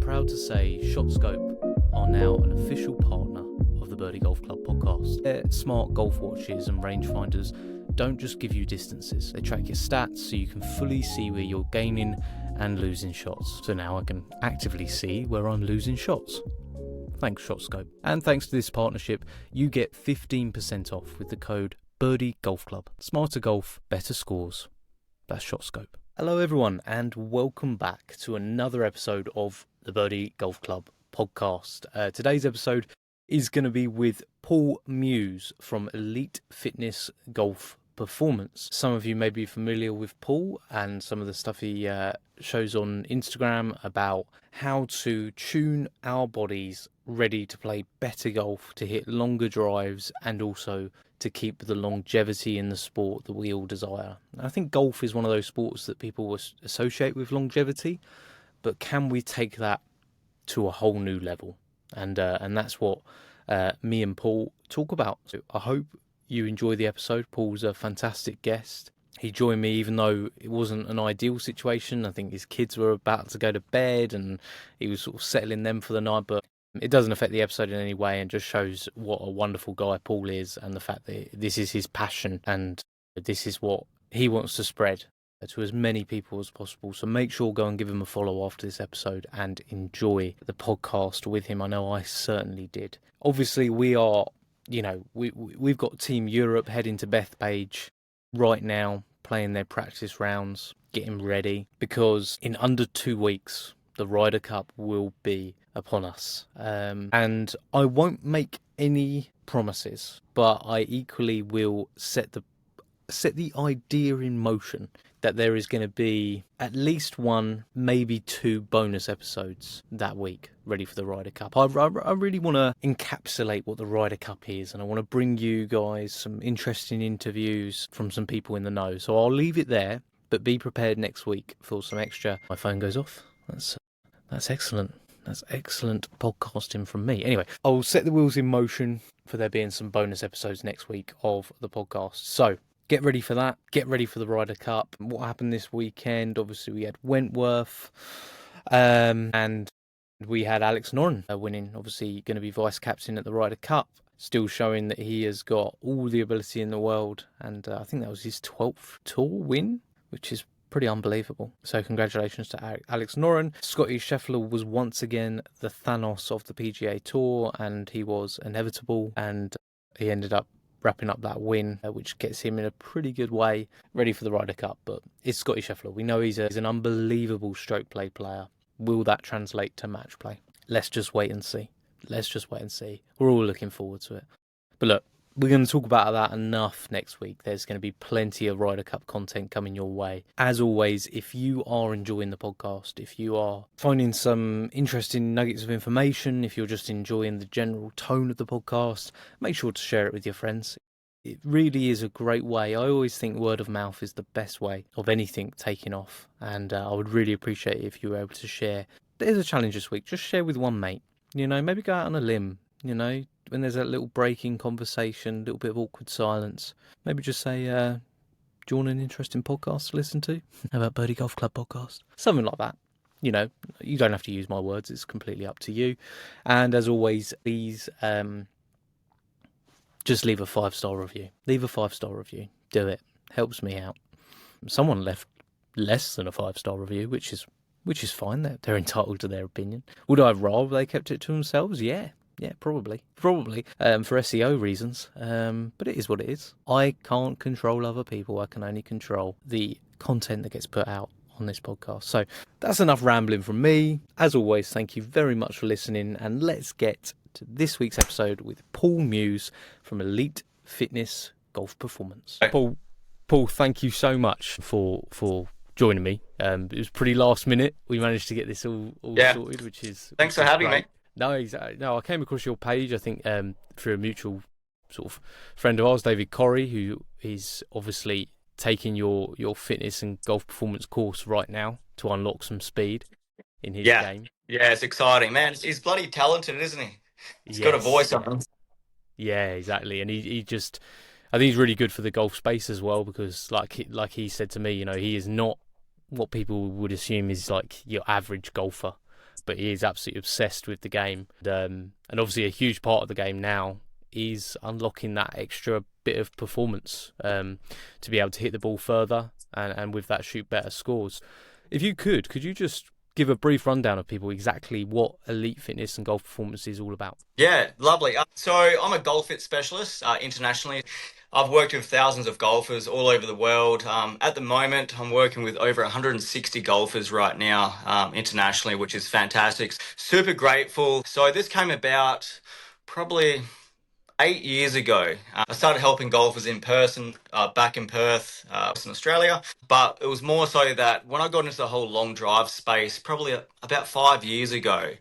proud to say ShotScope are now an official partner of the Birdie Golf Club podcast. Their smart golf watches and rangefinders don't just give you distances. They track your stats so you can fully see where you're gaining and losing shots. So now I can actively see where I'm losing shots. Thanks, ShotScope. And thanks to this partnership, you get 15% off with the code Birdie Golf Club. Smarter golf, better scores. That's ShotScope. Hello everyone, and welcome back to another episode of the Birdie Golf Club podcast. Today's episode is going to be with Paul Mews from Elite Fitness Golf Performance. Some of you may be familiar with Paul and some of the stuff he shows on Instagram about how to tune our bodies ready to play better golf, to hit longer drives, and also to keep the longevity in the sport that we all desire. I think golf is one of those sports that people associate with longevity, but can we take that to a whole new level? And that's what me and Paul talk about. So I hope you enjoy the episode. Paul's a fantastic guest. He joined me even though it wasn't an ideal situation. I think his kids were about to go to bed and he was sort of settling them for the night, but it doesn't affect the episode in any way and just shows what a wonderful guy Paul is and the fact that this is his passion and this is what he wants to spread to as many people as possible. So make sure go and give him a follow after this episode and enjoy the podcast with him. I know I certainly did. Obviously, we are, we've got Team Europe heading to Bethpage right now, playing their practice rounds, getting ready, because in under 2 weeks, the Ryder Cup will be upon us. And I won't make any promises, but I equally will set the idea in motion that there is going to be at least one, maybe two bonus episodes that week ready for the Ryder Cup. I really want to encapsulate what the Ryder Cup is, and I want to bring you guys some interesting interviews from some people in the know. So I'll leave it there, but be prepared next week for some extra. My phone goes off. That's excellent. That's excellent podcasting from me. Anyway, I'll set the wheels in motion for there being some bonus episodes next week of the podcast. So get ready for that. Get ready for the Ryder Cup. What happened this weekend? Obviously, we had Wentworth, and we had Alex Noren winning. Obviously, going to be vice captain at the Ryder Cup. Still showing that he has got all the ability in the world. And I think that was his 12th tour win, which is pretty unbelievable. So congratulations to Alex Noren. Scotty Scheffler was once again the Thanos of the PGA Tour, and he was inevitable, and he ended up wrapping up that win, which gets him in a pretty good way, ready for the Ryder Cup. But it's Scotty Scheffler. We know he's an unbelievable stroke play player. Will that translate to match play? Let's just wait and see. We're all looking forward to it. But look, we're going to talk about that enough next week. There's going to be plenty of Ryder Cup content coming your way. As always, if you are enjoying the podcast, if you are finding some interesting nuggets of information, if you're just enjoying the general tone of the podcast, make sure to share it with your friends. It really is a great way. I always think word of mouth is the best way of anything taking off. And I would really appreciate it if you were able to share. There's a challenge this week. Just share with one mate. Maybe go out on a limb, when there's a little break in conversation, a little bit of awkward silence, maybe just say, do you want an interesting podcast to listen to? How about Birdie Golf Club podcast? Something like that. You don't have to use my words. It's completely up to you. And as always, please just leave a 5-star review. Leave a 5-star review. Do it. Helps me out. Someone left less than a 5-star review, which is fine. They're entitled to their opinion. Would I have rather they kept it to themselves? Yeah, probably for SEO reasons, but it is what it is. I can't control other people. I can only control the content that gets put out on this podcast. So that's enough rambling from me. As always, thank you very much for listening, and let's get to this week's episode with Paul Mews from Elite Fitness Golf Performance. Paul, thank you so much for joining me. It was pretty last minute. We managed to get this all sorted, which is thanks for having me. No, exactly. No, I came across your page, I think, through a mutual sort of friend of ours, David Corrie, who is obviously taking your fitness and golf performance course right now to unlock some speed in his game. Yeah, it's exciting, man. He's bloody talented, isn't he? He's got a voice on him. Yeah, exactly. And he just, I think he's really good for the golf space as well, because like he said to me, he is not what people would assume is like your average golfer. but he is absolutely obsessed with the game. And obviously a huge part of the game now is unlocking that extra bit of performance to be able to hit the ball further and with that shoot better scores. If you could you just give a brief rundown of people exactly what elite fitness and golf performance is all about? Yeah, lovely. So I'm a golf fit specialist internationally. I've worked with thousands of golfers all over the world. At the moment, I'm working with over 160 golfers right now internationally, which is fantastic. Super grateful. So this came about probably 8 years ago. I started helping golfers in person back in Perth, in Australia. But it was more so that when I got into the whole long drive space, probably about 5 years ago,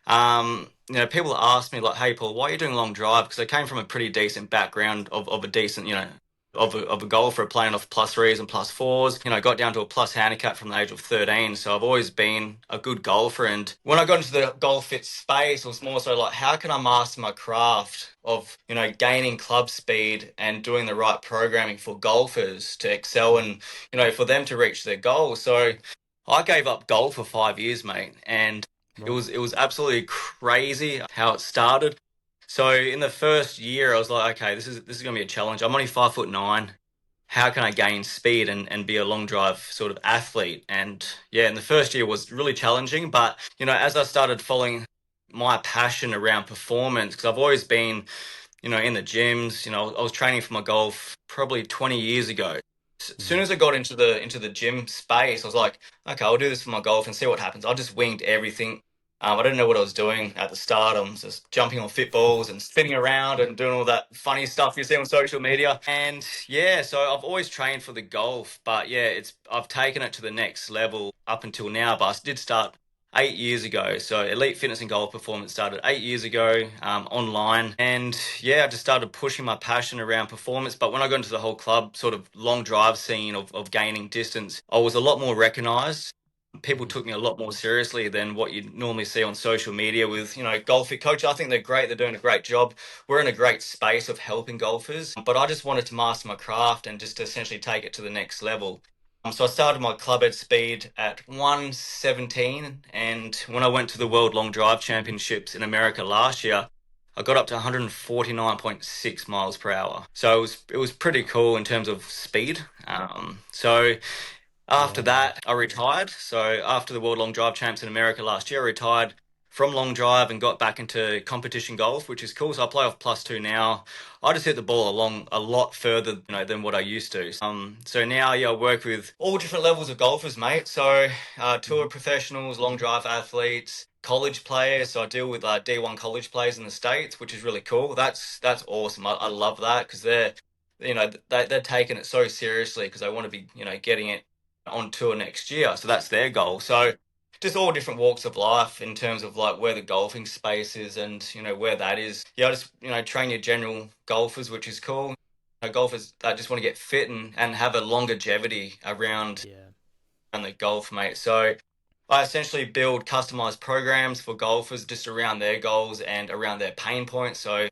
people ask me like, "Hey, Paul, why are you doing long drive?" Because I came from a pretty decent background of a decent, of a golfer playing off plus threes and plus fours. Got down to a plus handicap from the age of 13. So I've always been a good golfer. And when I got into the golf fit space, it was more so like, how can I master my craft of, gaining club speed and doing the right programming for golfers to excel and, for them to reach their goals. So I gave up golf for 5 years, mate. And it was absolutely crazy how it started. So in the first year, I was like, okay, this is going to be a challenge. I'm only 5'9". How can I gain speed and be a long drive sort of athlete? And yeah, in the first year was really challenging. But as I started following my passion around performance, because I've always been, in the gyms. I was training for my golf probably 20 years ago. As soon as I got into the gym space, I was like, okay, I'll do this for my golf and see what happens. I just winged everything. I didn't know what I was doing at the start. I was just jumping on fit balls and spinning around and doing all that funny stuff you see on social media. And yeah, so I've always trained for the golf, but yeah, I've taken it to the next level up until now. But I did start 8 years ago. So Elite Fitness and Golf Performance started 8 years ago online. And yeah, I just started pushing my passion around performance. But when I got into the whole club sort of long drive scene of gaining distance, I was a lot more recognized. People took me a lot more seriously than what you normally see on social media with, golf fit coach. I think they're great. They're doing a great job. We're in a great space of helping golfers. But I just wanted to master my craft and just essentially take it to the next level. So I started my club head speed at 117, and when I went to the World Long Drive Championships in America last year, I got up to 149.6 miles per hour. So it was pretty cool in terms of speed. So after that, I retired. So after the World Long Drive Champs in America last year, I retired from long drive and got back into competition golf, which is cool. So I play off +2 now. I just hit the ball along a lot further, than what I used to. So now, yeah, I work with all different levels of golfers, mate. So tour professionals, long drive athletes, college players. So I deal with D1 college players in the States, which is really cool. That's awesome. I love that because they're taking it so seriously because they want to be, getting it on tour next year. So that's their goal. So just all different walks of life in terms of like where the golfing space is and, where that is. Yeah, I just, train your general golfers, which is cool. Golfers that just want to get fit and have a longevity around the golf, mate. So I essentially build customized programs for golfers just around their goals and around their pain points. So,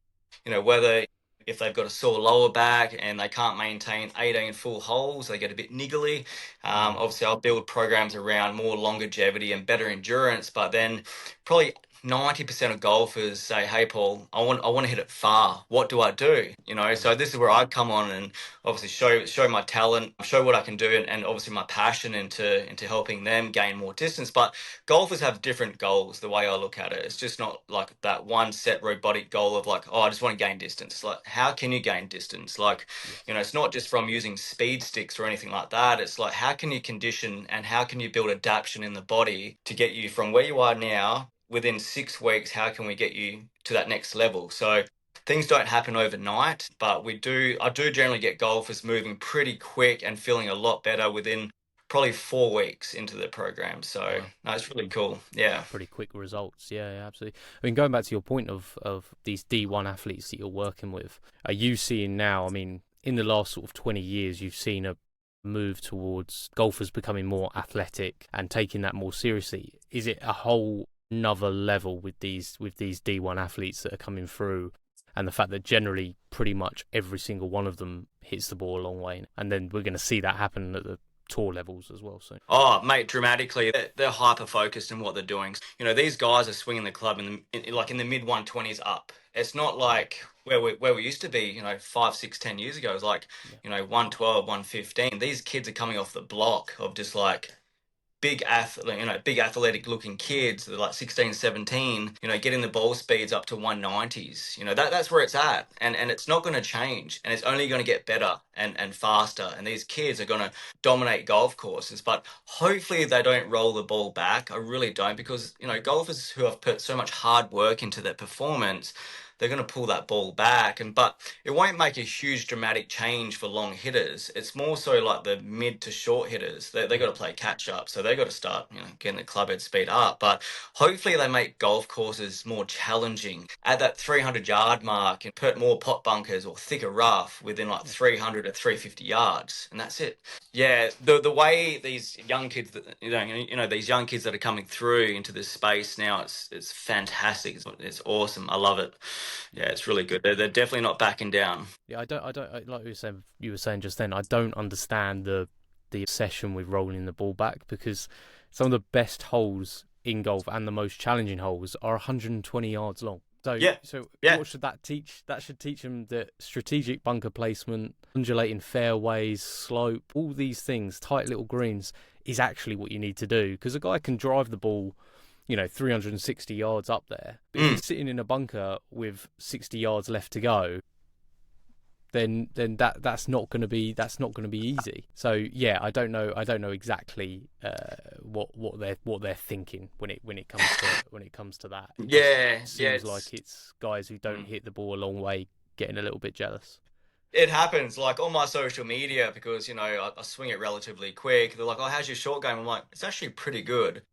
whether if they've got a sore lower back and they can't maintain 18 full holes, they get a bit niggly. Obviously, I'll build programs around more longevity and better endurance. But then probably 90% of golfers say, "Hey, Paul, I want to hit it far. What do I do?" So this is where I come on and obviously show my talent, show what I can do, and obviously my passion into helping them gain more distance. But golfers have different goals. The way I look at it, it's just not like that one set robotic goal of like, oh, I just want to gain distance. It's like, how can you gain distance? Like, it's not just from using speed sticks or anything like that. It's like, how can you condition and how can you build adaptation in the body to get you from where you are now within 6 weeks? How can we get you to that next level? So things don't happen overnight, but I do generally get golfers moving pretty quick and feeling a lot better within probably 4 weeks into the program. So no, it's really cool. Yeah. Pretty quick results. Yeah, absolutely. I mean, going back to your point of these D1 athletes that you're working with, are you seeing now, I mean, in the last sort of 20 years, you've seen a move towards golfers becoming more athletic and taking that more seriously? Is it a whole another level with these D1 athletes that are coming through, and the fact that generally pretty much every single one of them hits the ball a long way, and then we're going to see that happen at the tour levels as well. So Oh, mate, dramatically, they're hyper focused in what they're doing. These guys are swinging the club like in the mid 120s up. It's not like where we used to be, 5, 6, 10 years ago. It's like, yeah, 112, 115. These kids are coming off the block of just like big athletic looking kids that are like 16, 17, getting the ball speeds up to 190s. That's where it's at. And it's not going to change. And it's only going to get better and faster. And these kids are going to dominate golf courses. But hopefully they don't roll the ball back. I really don't, because, golfers who have put so much hard work into their performance, they're going to pull that ball back. But it won't make a huge dramatic change for long hitters. It's more so like the mid to short hitters. They got to play catch up, so they got to start getting the club head speed up. But hopefully they make golf courses more challenging at that 300-yard mark and put more pot bunkers or thicker rough within like 300 to 350 yards, and that's it. Yeah, the way these young kids that these young kids that are coming through into this space now, it's fantastic. It's awesome. I love it. Yeah, it's really good. They're definitely not backing down. Yeah, I don't like you were saying just then. I don't understand the obsession with rolling the ball back, because some of the best holes in golf and the most challenging holes are 120 yards long. So what should that teach? That should teach them that strategic bunker placement, undulating fairways, slope, all these things, tight little greens is actually what you need to do, because a guy can drive the ball 360 yards up there. But if he's sitting in a bunker with 60 yards left to go, then that's not going to be easy. So yeah, I don't know exactly what they're thinking when it comes to that. It seems like it's guys who don't hit the ball a long way getting a little bit jealous. It happens, like on my social media, because I swing it relatively quick. They're like, "Oh, how's your short game?" I'm like, "It's actually pretty good."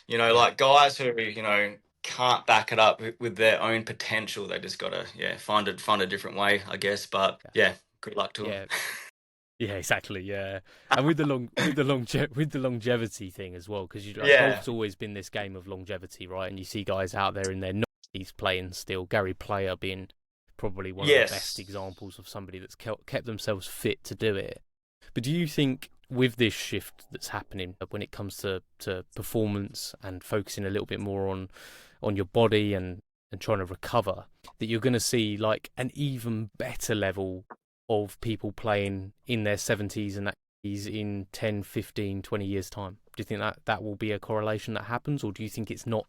Like guys who can't back it up with their own potential, they just gotta find a different way, I guess. But good luck to them. Yeah, exactly. Yeah, and with the longevity thing as well, because golf's always been this game of longevity, right? And you see guys out there in their 90s playing still. Gary Player being probably one of the best examples of somebody that's kept themselves fit to do it. But do you think, with this shift that's happening when it comes to performance and focusing a little bit more on your body and trying to recover, that you're going to see like an even better level of people playing in their 70s and 80s in 10, 15, 20 years' time? Do you think that will be a correlation that happens, or do you think it's not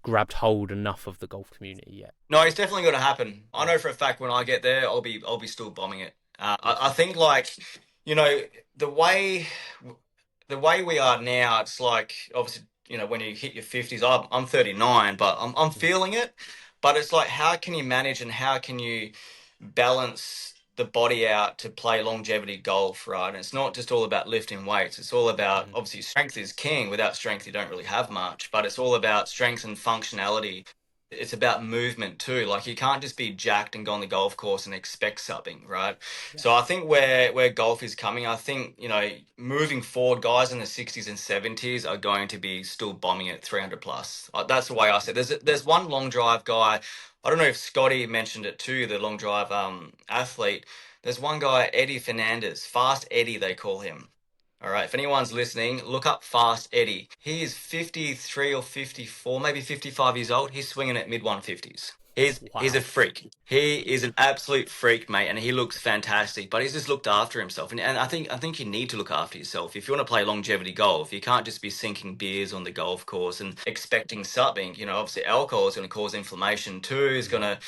grabbed hold enough of the golf community yet? No, it's definitely going to happen. I know for a fact when I get there, I'll be still bombing it. I think like, the way we are now, it's like, obviously, when you hit your 50s, I'm 39, but I'm feeling it. But it's like, how can you manage and how can you balance the body out to play longevity golf, right? And it's not just all about lifting weights. It's all about, obviously, strength is king. Without strength, you don't really have much. But it's all about strength and functionality. It's about movement too. Like, you can't just be jacked and go on the golf course and expect something, right? Yeah. So I think where golf is coming, I think, moving forward, guys in the 60s and 70s are going to be still bombing at 300 plus. That's the way I see it. There's one long drive guy. I don't know if Scotty mentioned it too, the long drive athlete. There's one guy, Eddie Fernandez, Fast Eddie, they call him. All right, if anyone's listening, look up Fast Eddie. He is 53 or 54, maybe 55 years old. He's swinging at mid-150s. He's a freak. He is an absolute freak, mate, and he looks fantastic. But he's just looked after himself, and I think you need to look after yourself if you want to play longevity golf. You can't just be sinking beers on the golf course and expecting something. Obviously, alcohol is going to cause inflammation too. It's going to,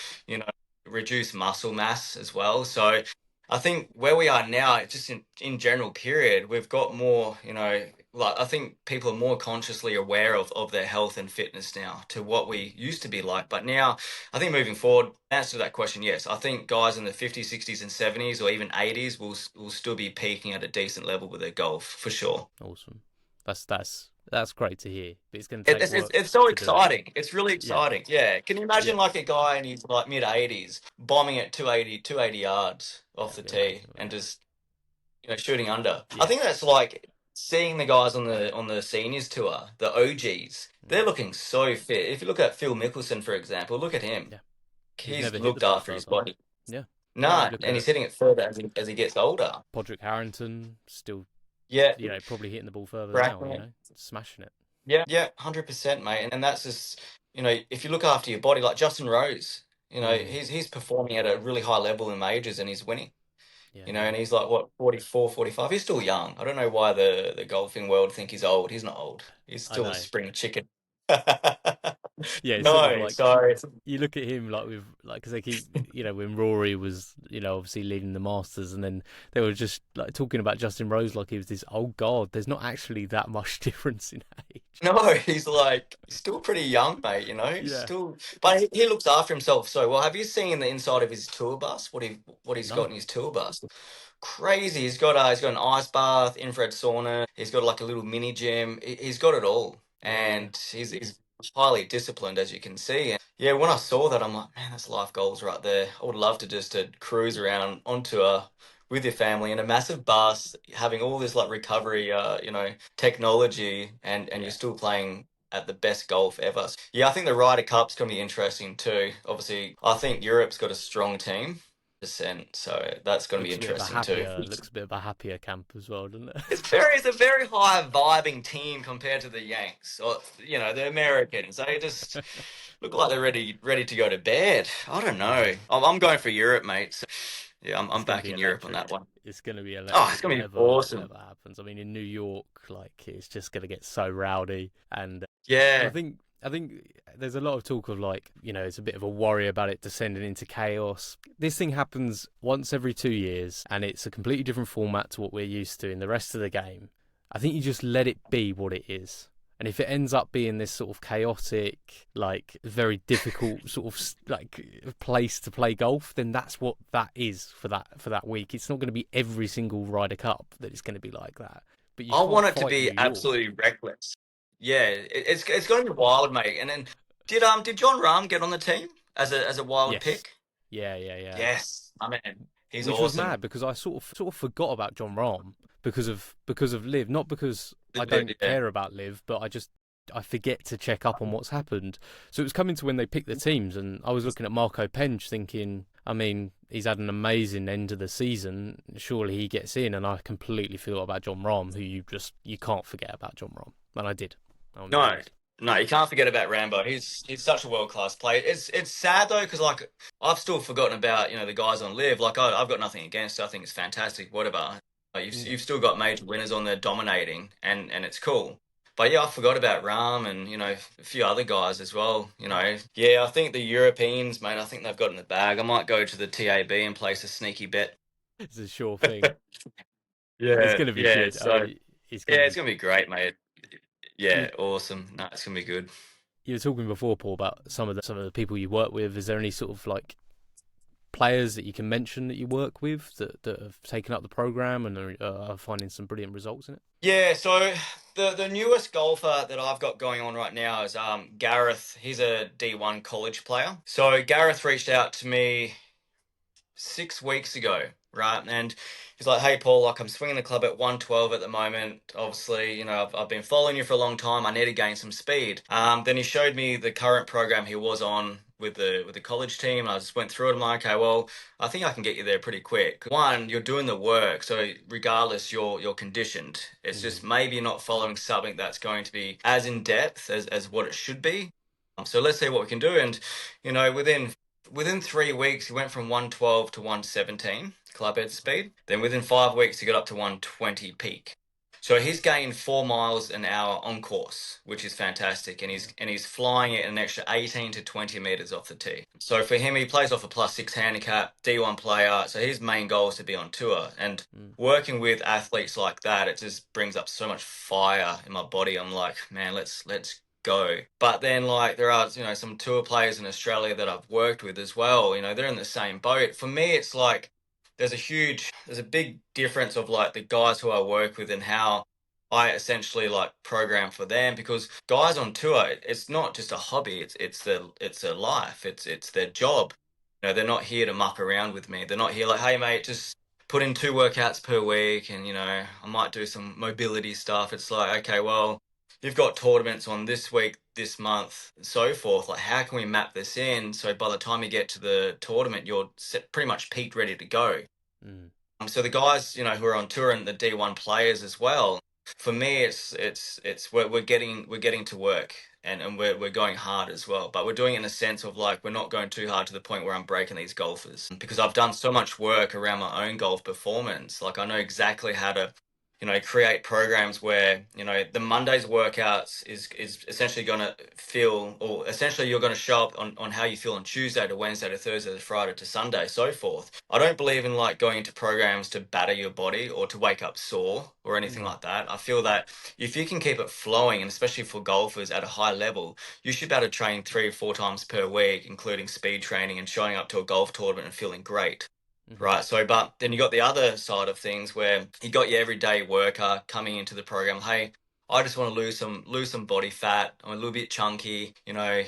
reduce muscle mass as well. So I think where we are now, just in general period, we've got more, I think people are more consciously aware of their health and fitness now to what we used to be like. But now, I think moving forward, answer to that question, yes. I think guys in the 50s, 60s and 70s or even 80s will still be peaking at a decent level with their golf, for sure. Awesome. That's great to hear. But it's going to take work. It's so exciting. It's really exciting. Yeah. Can you imagine like a guy in his like mid-80s bombing at 280 yards off the tee and just shooting under? Yeah. I think that's like seeing the guys on the seniors tour, the OGs. They're looking so fit. If you look at Phil Mickelson, for example, look at him. Yeah. He's looked after his body. Yeah. No, and he's hitting it further as he gets older. Podrick Harrington still Yeah, probably hitting the ball further now, cracking it. smashing it. Yeah, 100%, mate. And that's just, if you look after your body, like Justin Rose, Mm, he's performing at a really high level in majors and he's winning. yeah, And yeah. he's like, what, 44, 45? He's still young. I don't know why the golfing world think he's old. He's not old. He's I still a know. spring chicken. Yeah, it's sort of No, like sorry. you look at him like with like because they keep when Rory was obviously leading the Masters, and then they were just like talking about Justin Rose like he was this old god. There's not actually that much difference in age. No, he's still pretty young, mate, He's Yeah. still, but he looks after himself so well. Have you seen the inside of his tour bus? What he's got No. in his tour bus? Crazy. He's got an ice bath, infrared sauna. He's got like a little mini gym. He's got it all, Yeah, yeah. and he's highly disciplined, as you can see. And yeah, when I saw that, I'm like, man, that's life goals right there. I would love to just to cruise around on tour with your family in a massive bus, having all this like recovery, technology, and you're Yeah. still playing at the best golf ever. Yeah, I think the Ryder Cup's gonna be interesting too. Obviously, I think Europe's got a strong team. So that's going to be interesting too. Looks a bit of a happier camp as well, doesn't it? It's a very high vibing team compared to the Yanks or the Americans. They just look like they're ready to go to bed. I don't know. Yeah. I'm going for Europe, mate. So, yeah, I'm It's going to back be in Europe on electric. that one. It's going to be Oh, it's electric going to be whatever awesome. happens. I mean, in New York, like it's just going to get so rowdy, and Yeah. I think there's a lot of talk of like it's a bit of a worry about it descending into chaos. This thing happens once every 2 years, and it's a completely different format to what we're used to in the rest of the game. I think you just let it be what it is. And if it ends up being this sort of chaotic, like very difficult sort of like place to play golf, then that's what that is for that week. It's not going to be every single Ryder Cup that it's going to be like that. But you I can't want it to fight be New York. absolutely reckless. Yeah, it's going to be wild, mate. And then did John Rahm get on the team as a wild Yes. pick? Yeah, yeah, yeah. Yes, I mean he's Which was awesome. mad because I sort of forgot about John Rahm because of Liv, not because I don't Yeah. care about Liv, but I forget to check up on what's happened. So it was coming to when they picked the teams, and I was looking at Marco Penge thinking, I mean, he's had an amazing end of the season. Surely he gets in, and I completely forgot about John Rahm, who you can't forget about John Rahm, and I did. I'm No, pleased. no, you can't forget about Rambo. He's such a world class player. It's sad though because like I've still forgotten about the guys on Live. Like I've got nothing against it. I think it's fantastic. Whatever. Like, Mm. you've still got major winners on there dominating, and it's cool. But yeah, I forgot about Ram and a few other guys as well. Yeah, I think the Europeans, mate. I think they've got it in the bag. I might go to the TAB and place a sneaky bet. It's a sure thing. It's Yeah, going to be yeah. good. So It's going yeah, to it's be. gonna be great, mate. You, Yeah, awesome. No, it's gonna be good. you were talking before, Paul, about some of the people you work with. Is there any sort of like players that you can mention that you work with that have taken up the program and are finding some brilliant results in it? Yeah, so the newest golfer that I've got going on right now is Gareth. He's a D1 college player. So Gareth reached out to me 6 weeks ago, right? And he's like, "Hey, Paul, like I'm swinging the club at 112 at the moment. Obviously, I've been following you for a long time. I need to gain some speed." Then he showed me the current program he was on with the college team. And I just went through it. I'm like, "Okay, well, I think I can get you there pretty quick. One, you're doing the work, so regardless, you're conditioned. It's Mm. just maybe you're not following something that's going to be as in depth as what it should be. So let's see what we can do." And within 3 weeks, he went from 112 to 117 club head speed. Then within 5 weeks, he got up to 120 peak. So he's gained 4 miles an hour on course, which is fantastic, and he's flying it an extra 18 to 20 meters off the tee. So for him, he plays off a +6 handicap, D1 player. So his main goal is to be on tour, and Mm. working with athletes like that, it just brings up so much fire in my body. I'm like, man, let's go. But then like there are some tour players in Australia that I've worked with as well. They're in the same boat. For me, it's like there's a big difference of like the guys who I work with and how I essentially like program for them, because guys on tour, it's not just a hobby, it's their life, it's their job. They're not here to muck around with me. They're not here like, hey mate, just put in 2 workouts per week and I might do some mobility stuff. It's like, okay, well, you've got tournaments on this week, this month, and so forth. Like, how can we map this in so by the time you get to the tournament, you're pretty much peaked, ready to go? Mm. So the guys, who are on tour and the D1 players as well, for me, it's we're getting to work and we're going hard as well, but we're doing it in a sense of like we're not going too hard to the point where I'm breaking these golfers because I've done so much work around my own golf performance. Like I know exactly how to create programs where, the Monday's workouts is essentially going to feel, or essentially you're going to show up on how you feel on Tuesday to Wednesday to Thursday to Friday to Sunday, so forth. I don't believe in like going into programs to batter your body or to wake up sore or anything Mm. like that. I feel that if you can keep it flowing, and especially for golfers at a high level, you should be able to train 3 or 4 times per week, including speed training and showing up to a golf tournament and feeling great. Hmm. Right. So, but then you got the other side of things where you got your everyday worker coming into the program. Hey, I just want to lose some body fat. I'm a little bit chunky. I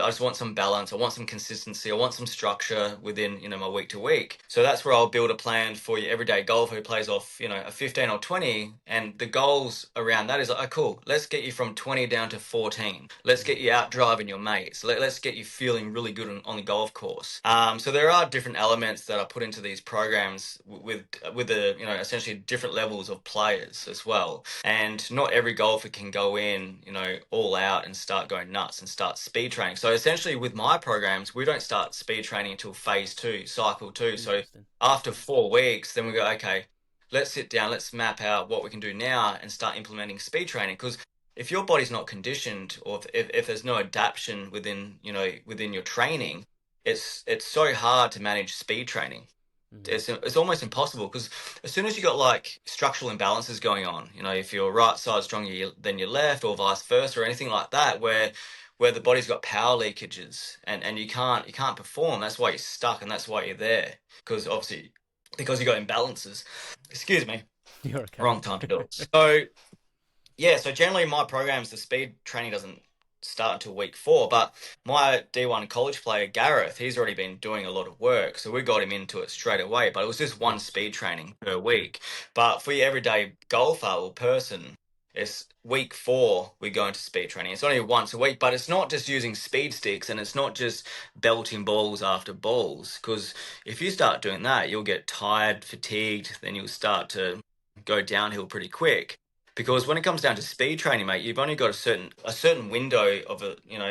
just want some balance. I want some consistency. I want some structure within my week to week. So that's where I'll build a plan for your everyday golfer who plays off a 15 or 20, and the goals around that is like, oh, cool. Let's get you from 20 down to 14. Let's get you out driving your mates. Let's get you feeling really good on the golf course. So there are different elements that are put into these programs with the essentially different levels of players as well. And not every golfer can go in all out and start going nuts and start speed training. So essentially with my programs, we don't start speed training until phase 2, cycle 2. So Interesting. after 4 weeks, then we go, okay, let's sit down, let's map out what we can do now and start implementing speed training. Because if your body's not conditioned, or if there's no adaptation within your training, it's so hard to manage speed training. Hmm. It's almost impossible because as soon as you got like structural imbalances going on, if your right side's stronger than your left, or vice versa, or anything like that, where the body's got power leakages and you can't perform, that's why you're stuck and that's why you're there, because obviously because you got imbalances. Excuse me, You're okay. wrong time to do it. So yeah, so generally my programs, the speed training doesn't start until week 4, but my D1 college player, Gareth, he's already been doing a lot of work. So we got him into it straight away, but it was just one Yes. speed training per week. But for your everyday golfer or person, it's week 4, we go into speed training. It's only once a week, but it's not just using speed sticks and it's not just belting balls after balls. Because if you start doing that, you'll get tired, fatigued, then you'll start to go downhill pretty quick. Because when it comes down to speed training, mate, you've only got a certain window of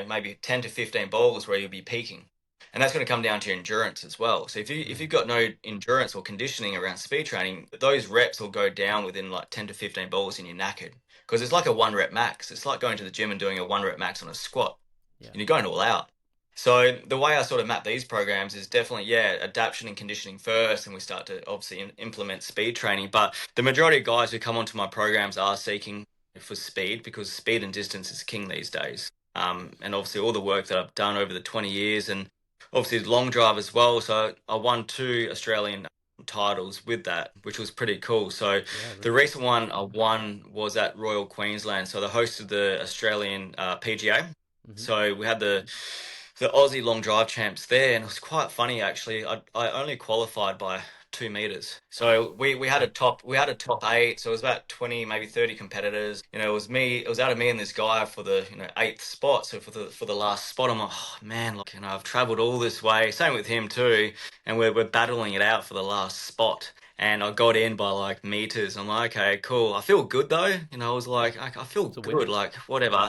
maybe 10 to 15 balls where you'll be peaking. And that's going to come down to your endurance as well. So if Mm. you've got no endurance or conditioning around speed training, those reps will go down within like 10 to 15 balls and you're knackered. Because it's like a 1 rep max. It's like going to the gym and doing a 1 rep max on a squat. Yeah. And you're going all out. So the way I sort of map these programs is definitely, yeah, adaptation and conditioning first, and we start to obviously implement speed training. But the majority of guys who come onto my programs are seeking for speed because speed and distance is king these days. And obviously all the work that I've done over the 20 years, and obviously long drive as well. So I won 2 Australian titles with that, which was pretty cool. So Yeah. the Really. recent one I won was at Royal Queensland. So the host of the Australian PGA. Hmm. So we had the Aussie long drive champs there, and it was quite funny actually. I only qualified by 2 meters, so we had a top 8, so it was about 20, maybe 30 competitors. It was me, it was out of me and this guy for the 8th spot. So for the last spot, I'm like, oh man, like I've travelled all this way. Same with him too, and we're battling it out for the last spot. And I got in by like meters. I'm like, okay, cool. I feel good though. I was Yeah. like, I feel It's a win. good, like whatever.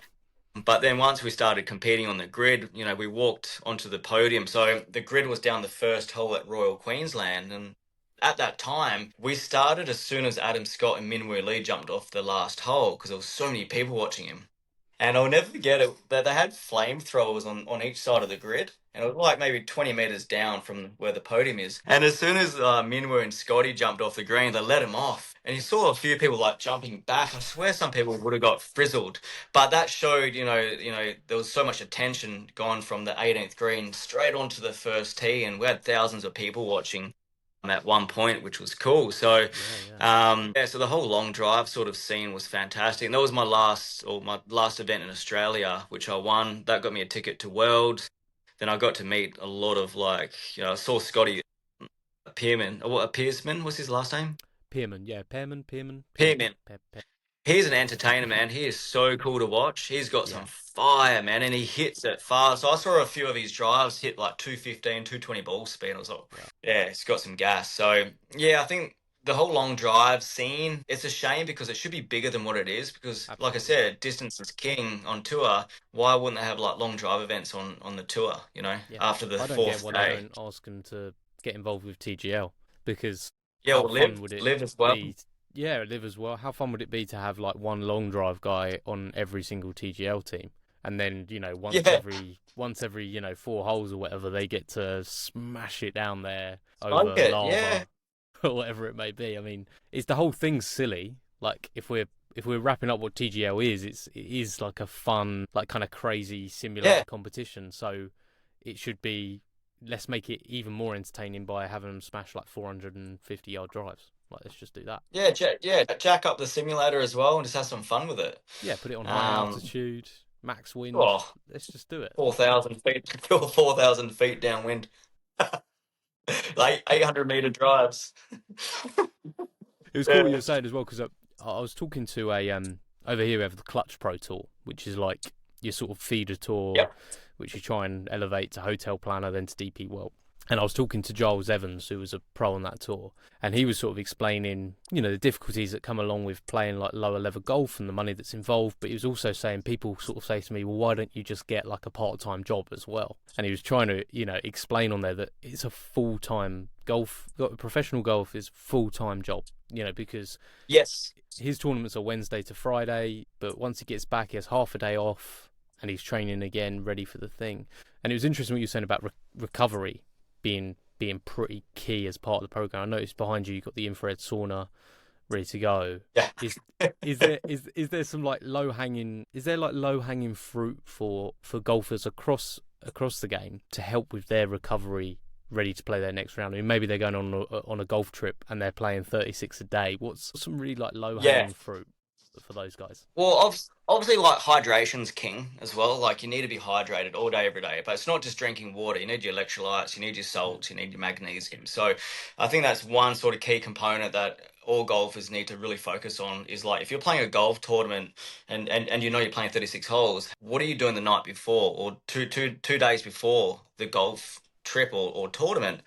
But then once we started competing on the grid, we walked onto the podium. So the grid was down the first hole at Royal Queensland. And at that time, we started as soon as Adam Scott and Minwoo Lee jumped off the last hole because there was so many people watching him. And I'll never forget it that they had flamethrowers on each side of the grid. And it was like maybe 20 meters down from where the podium is. And as soon as Minwoo and Scotty jumped off the green, they let him off. And you saw a few people like jumping back. I swear some people would have got frizzled. But that showed, there was so much attention gone from the 18th green straight onto the first tee. And we had thousands of people watching at one point, which was cool. So, Yeah. Yeah. yeah, so the whole long drive sort of scene was fantastic. And that was my last event in Australia, which I won. That got me a ticket to Worlds. Then I got to meet a lot of I saw Scotty Pearman, or what, Pearsman, what's his last name? Pearman. Yeah. Pearman. Pearman. Pearman. Pearman. He's an entertainer, man. He is so cool to watch. He's got Yeah. some fire, man, and he hits it fast. So I saw a few of his drives hit like 215, 220 ball speed. I was like, Wow. yeah, he's got some gas. So, yeah, I think the whole long drive scene, it's a shame because it should be bigger than what it is. Because, like I Absolutely. said, distance is king on tour. Why wouldn't they have like long drive events on the tour? Yeah. After the I don't get fourth why they day. don't ask them to get involved with TGL because Yeah, how or fun would it live as well. be? Yeah, live as well. How fun would it be to have like one long drive guy on every single TGL team, and then Yeah, once every 4 holes or whatever, they get to smash it down there like over it. Yeah, lava or whatever it may be. I mean, it's the whole thing's silly. Like if we're wrapping up what TGL is, it is like a fun, like kind of crazy yeah, simulator competition. So it should be. Let's make it even more entertaining by having them smash like 450-yard drives. Like let's just do that. yeah. Jack up the simulator as well and just have some fun with it. Yeah, put it on high Um, altitude, max wind. oh, Let's just do it. 4,000 feet, 4,000 feet downwind, like 800-meter drives. It was cool what you Yeah, were saying as well because I was talking to a over here we have the Clutch Pro Tour, which is like your sort of feeder tour, yep, which you try and elevate to hotel planner, then to DP World. And I was talking to Giles Evans, who was a pro on that tour, and he was sort of explaining, the difficulties that come along with playing like lower level golf and the money that's involved. But he was also saying people sort of say to me, well, why don't you just get like a part-time job as well? And he was trying to, explain on there that it's a full-time professional golf is full-time job, because yes, his tournaments are Wednesday to Friday, but once he gets back, he has half a day off and he's training again, ready for the thing. And it was interesting what you were saying about recovery being pretty key as part of the program. I noticed behind you, you've got the infrared sauna ready to go. yeah. Is is there some like low hanging fruit for golfers across the game to help with their recovery, ready to play their next round? I mean, maybe they're going on a golf trip and they're playing 36 a day. What's some really like low Yeah. hanging fruit for those guys? Well, obviously, like hydration's king as well. Like you need to be hydrated all day, every day. But it's not just drinking water. You need your electrolytes, you need your Mm. salts, you need your magnesium. So, I think that's one sort of key component that all golfers need to really focus on. Is like if you're playing a golf tournament and you're playing 36 holes, what are you doing the night before or two days before the golf trip or tournament?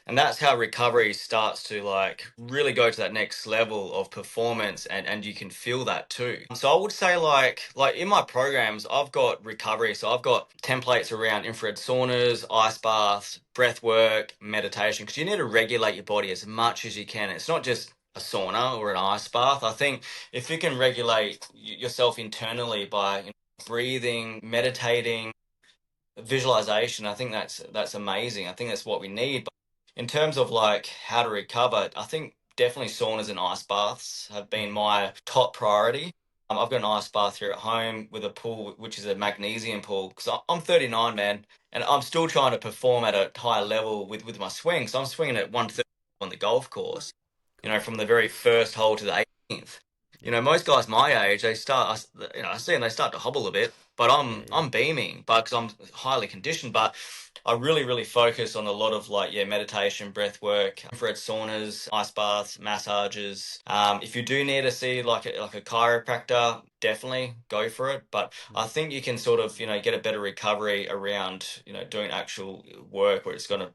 And that's how recovery starts to like really go to that next level of performance and you can feel that too. So I would say like in my programs I've got recovery. So I've got templates around infrared saunas, ice baths, breath work, meditation because you need to regulate your body as much as you can. It's not just a sauna or an ice bath. I think if you can regulate yourself internally by breathing, meditating, visualization, I think that's amazing. I think that's what we need. But in terms of like how to recover, I think definitely saunas and ice baths have been my top priority. I've got an ice bath here at home with a pool, which is a magnesium pool, because I'm 39, man, and I'm still trying to perform at a higher level with my swing. So I'm swinging at 130 on the golf course, Cool. from the very first hole to the 18th. Yeah. Most guys my age, they start, I see them, they start to hobble a bit, but Yeah. Yeah. I'm beaming, but because I'm highly conditioned. But I really focus on a lot of like meditation, breath work, infrared saunas, ice baths, massages. If you do need to see like a chiropractor, definitely go for it. But I Mm. think you can sort of get a better recovery around doing actual work where it's going to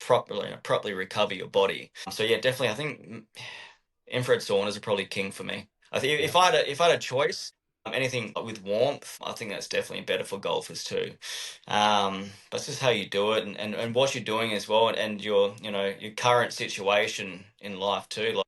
properly recover your body. So yeah, definitely, I think infrared saunas are probably king for me. I think Yeah. if I had a choice, anything with warmth, I think that's definitely better for golfers too. But it's just how you do it and what you're doing as well, and your your current situation in life too. Like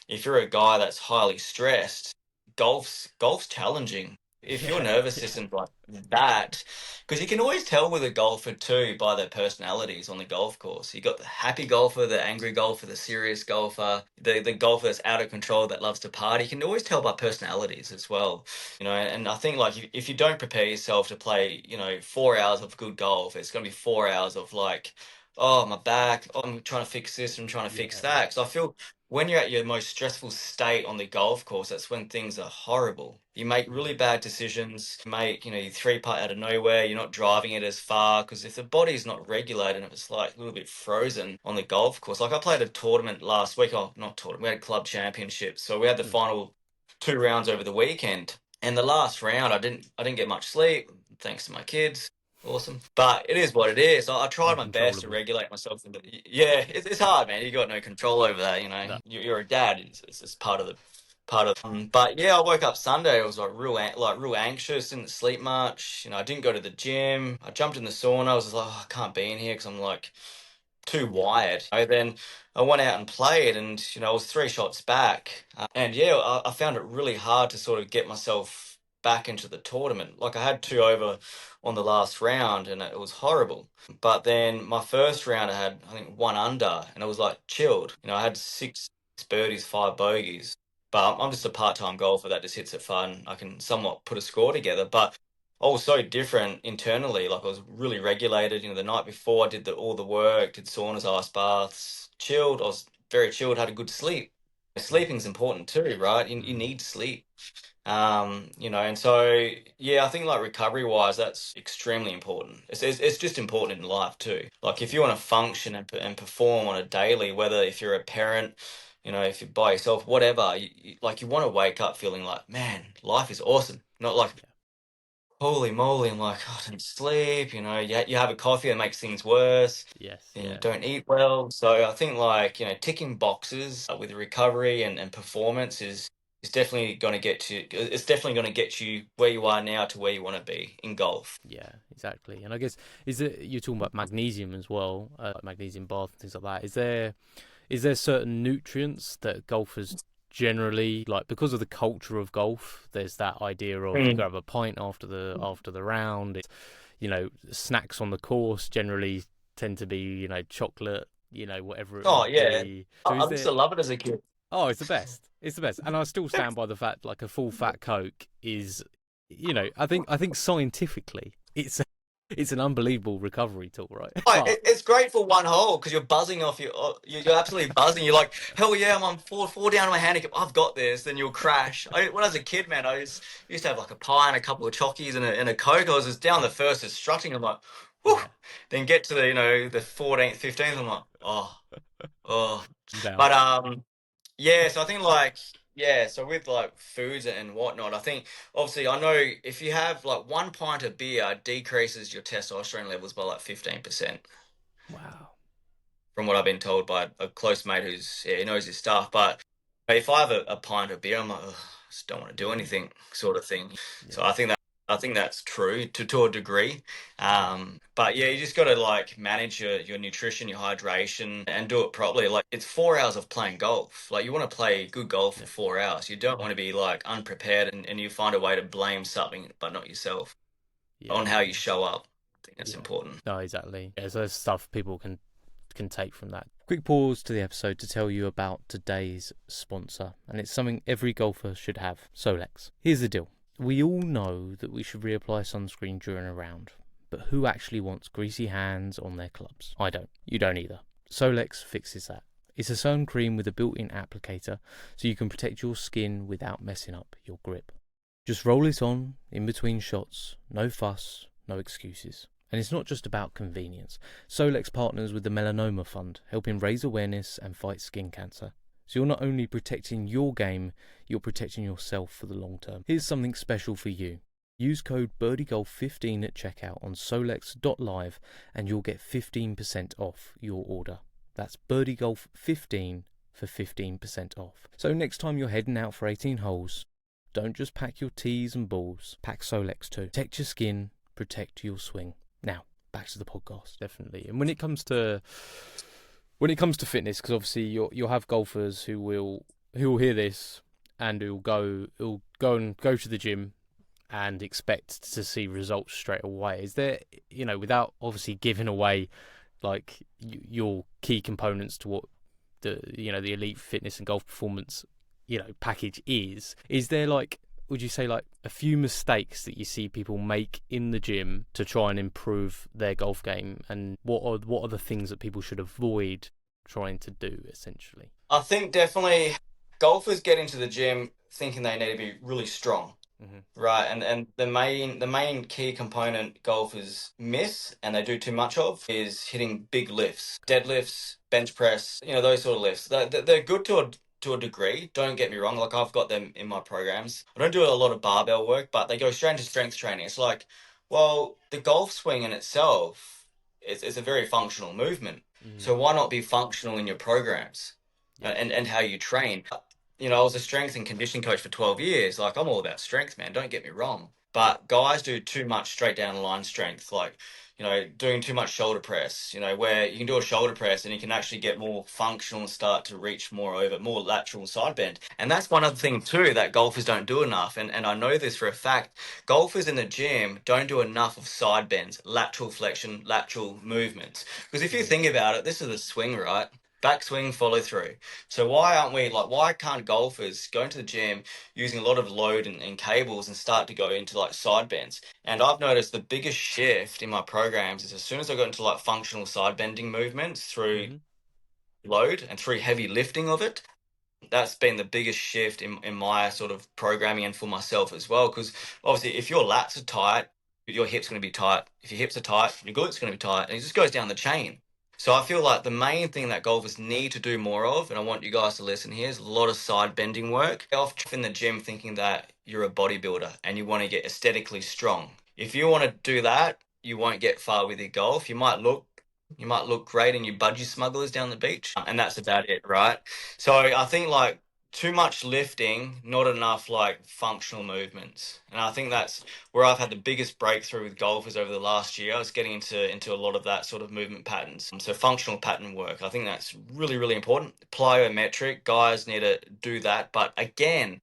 if you're a guy that's highly stressed, golf's challenging. If your Yeah. nervous Yeah. system's like that, because you can always tell with a golfer too by their personalities on the golf course. You got the happy golfer, the angry golfer, the serious golfer, the golfer that's out of control that loves to party. You can always tell by personalities as well. And I think like if you don't prepare yourself to play, 4 hours of good golf, it's gonna be 4 hours of like, oh my back, oh, I'm trying to fix this, I'm trying to fix Yeah. that. So I feel when you're at your most stressful state on the golf course, that's when things are horrible. You make really Mm. bad decisions. You make, you three putt out of nowhere. You're not driving it as far because if the body's not regulated and it's like a little bit frozen on the golf course. Like I played a tournament last week. Oh, not tournament. We had club championships. So we had the Mm. final 2 rounds over the weekend. And the last round, I didn't get much sleep thanks to my kids. Awesome. But it is what it is. I tried my best to Uncontrollable. regulate myself. But yeah, it's hard, man. You got no control over that, you know. No. You're a dad. It's just part of. But yeah, I woke up Sunday. I was like real anxious. Didn't sleep much. You know, I didn't go to the gym. I jumped in the sauna. I was just like, oh, I can't be in here because I'm like too wired. Then I went out and played, and I was 3 shots back. And yeah, I found it really hard to sort of get myself back into the tournament. Like I had 2 over on the last round, and it was horrible. But then my first round, I had I think 1 under, and it was like chilled. I had 6 birdies, 5 bogeys. But I'm just a part-time golfer that just hits it fun. I can somewhat put a score together, but I was so different internally. Like I was really regulated. The night before I did all the work, did saunas, ice baths, chilled. I was very chilled, had a good sleep. Yeah. Sleeping's important too, right? You Mm. need sleep. And so yeah, I think like recovery wise, that's extremely important. It's just important in life too. Like if Yeah. you want to function and perform on a daily, whether if you're a parent, if you're by yourself, whatever, like you want to wake up feeling like, man, life is awesome. Not like Yeah. holy moly, I'm like, oh, I didn't sleep, you have a coffee that makes things worse, Yes. and you Yeah. don't eat well. So I think like, ticking boxes with recovery and performance is definitely going to it's definitely going to get you where you are now to where you want to be in golf. Yeah, exactly. And I guess is it you're talking about magnesium as well, like magnesium bath and things like that. Is there certain nutrients that golfers generally like because of the culture of golf? There's that idea of you Mm. grab a pint after the round. Snacks on the course generally tend to be chocolate, whatever it Oh might yeah, be. So I is used there? to love it as a kid. Oh, it's the best. It's the best, and I still stand by the fact like a full fat Coke is, I think scientifically it's an unbelievable recovery tool, right? Oh, But it's great for one hole because you're buzzing off you're absolutely buzzing. You're like, hell yeah, I'm on four down on my handicap. I've got this. Then you'll crash. When I was a kid, man, I used to have like a pie and a couple of chockies and a Coke. I was just down the first, just strutting. I'm like, whew. yeah, Then get to the 14th, 15th. I'm like, oh. I'm down. But yeah. So I think like yeah. So with like foods and whatnot, I think obviously I know if you have like 1 pint of beer decreases your testosterone levels by like 15%. Wow. From what I've been told by a close mate he knows his stuff. But if I have a pint of beer, I'm like, "Ugh, I just don't want to do Yeah, anything, sort of thing. So yeah, I think that's true to a degree. yeah, But yeah, you just got to like manage your nutrition, your hydration, and do it properly. Like it's 4 hours of playing golf. Like you want to play good golf for yeah, 4 hours. You don't want to be like unprepared and you find a way to blame something but not yourself yeah, on how you show up. I think that's yeah. important. No, exactly. Yeah, so there's stuff people can take from that. Quick pause to the episode to tell you about today's sponsor, and it's something every golfer should have: Solex. Here's the deal. We all know that we should reapply sunscreen during a round, but who actually wants greasy hands on their clubs? I don't. You don't either. Solex fixes that. It's a sun cream with a built-in applicator, so you can protect your skin without messing up your grip. Just roll it on in between shots, no fuss, no excuses. And it's not just about convenience. Solex partners with the Melanoma Fund, helping raise awareness and fight skin cancer. So you're not only protecting your game, you're protecting yourself for the long term. Here's something special for you. Use code BirdieGolf15 at checkout on solex.live and you'll get 15% off your order. That's BirdieGolf15 for 15% off. So next time you're heading out for 18 holes, don't just pack your tees and balls, pack Solex too. Protect your skin, protect your swing. Now, back to the podcast, definitely. And when it comes to fitness, because obviously you'll have golfers who will hear this and who'll go to the gym and expect to see results straight away. Is there, without obviously giving away like your key components to what the elite fitness and golf performance package is there like, would you say like a few mistakes that you see people make in the gym to try and improve their golf game, and what are the things that people should avoid trying to do essentially? I think definitely golfers get into the gym thinking they need to be really strong, Hmm. right? And the main key component golfers miss and they do too much of is hitting big lifts, deadlifts, bench press, those sort of lifts. They're good to a degree. Don't get me wrong. Like I've got them in my programs. I don't do a lot of barbell work, but they go straight into strength training. It's like, Well, the golf swing in itself is a very functional movement. Mm. So why not be functional in your programs Yeah. and how you train? I was a strength and conditioning coach for 12 years. Like, I'm all about strength, man. Don't get me wrong. Yeah. But guys do too much straight down the line strength, like, doing too much shoulder press, where you can do a shoulder press and you can actually get more functional and start to reach more lateral side bend. And that's one other thing, too, that golfers don't do enough. And I know this for a fact. Golfers in the gym don't do enough of side bends, lateral flexion, lateral movements. Because if you Mm. think about it, this is a swing, right? Backswing, follow through. So why can't golfers go into the gym using a lot of load and cables and start to go into like side bends? And I've noticed the biggest shift in my programs is as soon as I got into like functional side bending movements through Mm-hmm. load and through heavy lifting of it, that's been the biggest shift in my sort of programming and for myself as well. Because obviously, if your lats are tight, your hips going to be tight. If your hips are tight, your glutes going to be tight, and it just goes down the chain. So I feel like the main thing that golfers need to do more of, and I want you guys to listen here, is a lot of side bending work. Get off in the gym thinking that you're a bodybuilder and you want to get aesthetically strong. If you want to do that, you won't get far with your golf. You might look great in your budgie smugglers down the beach, and that's about it, right? So I think like too much lifting, not enough like functional movements. And I think that's where I've had the biggest breakthrough with golfers over the last year. I was getting into a lot of that sort of movement patterns. So functional pattern work. I think that's really, really important. Plyometric, guys need to do that. But again,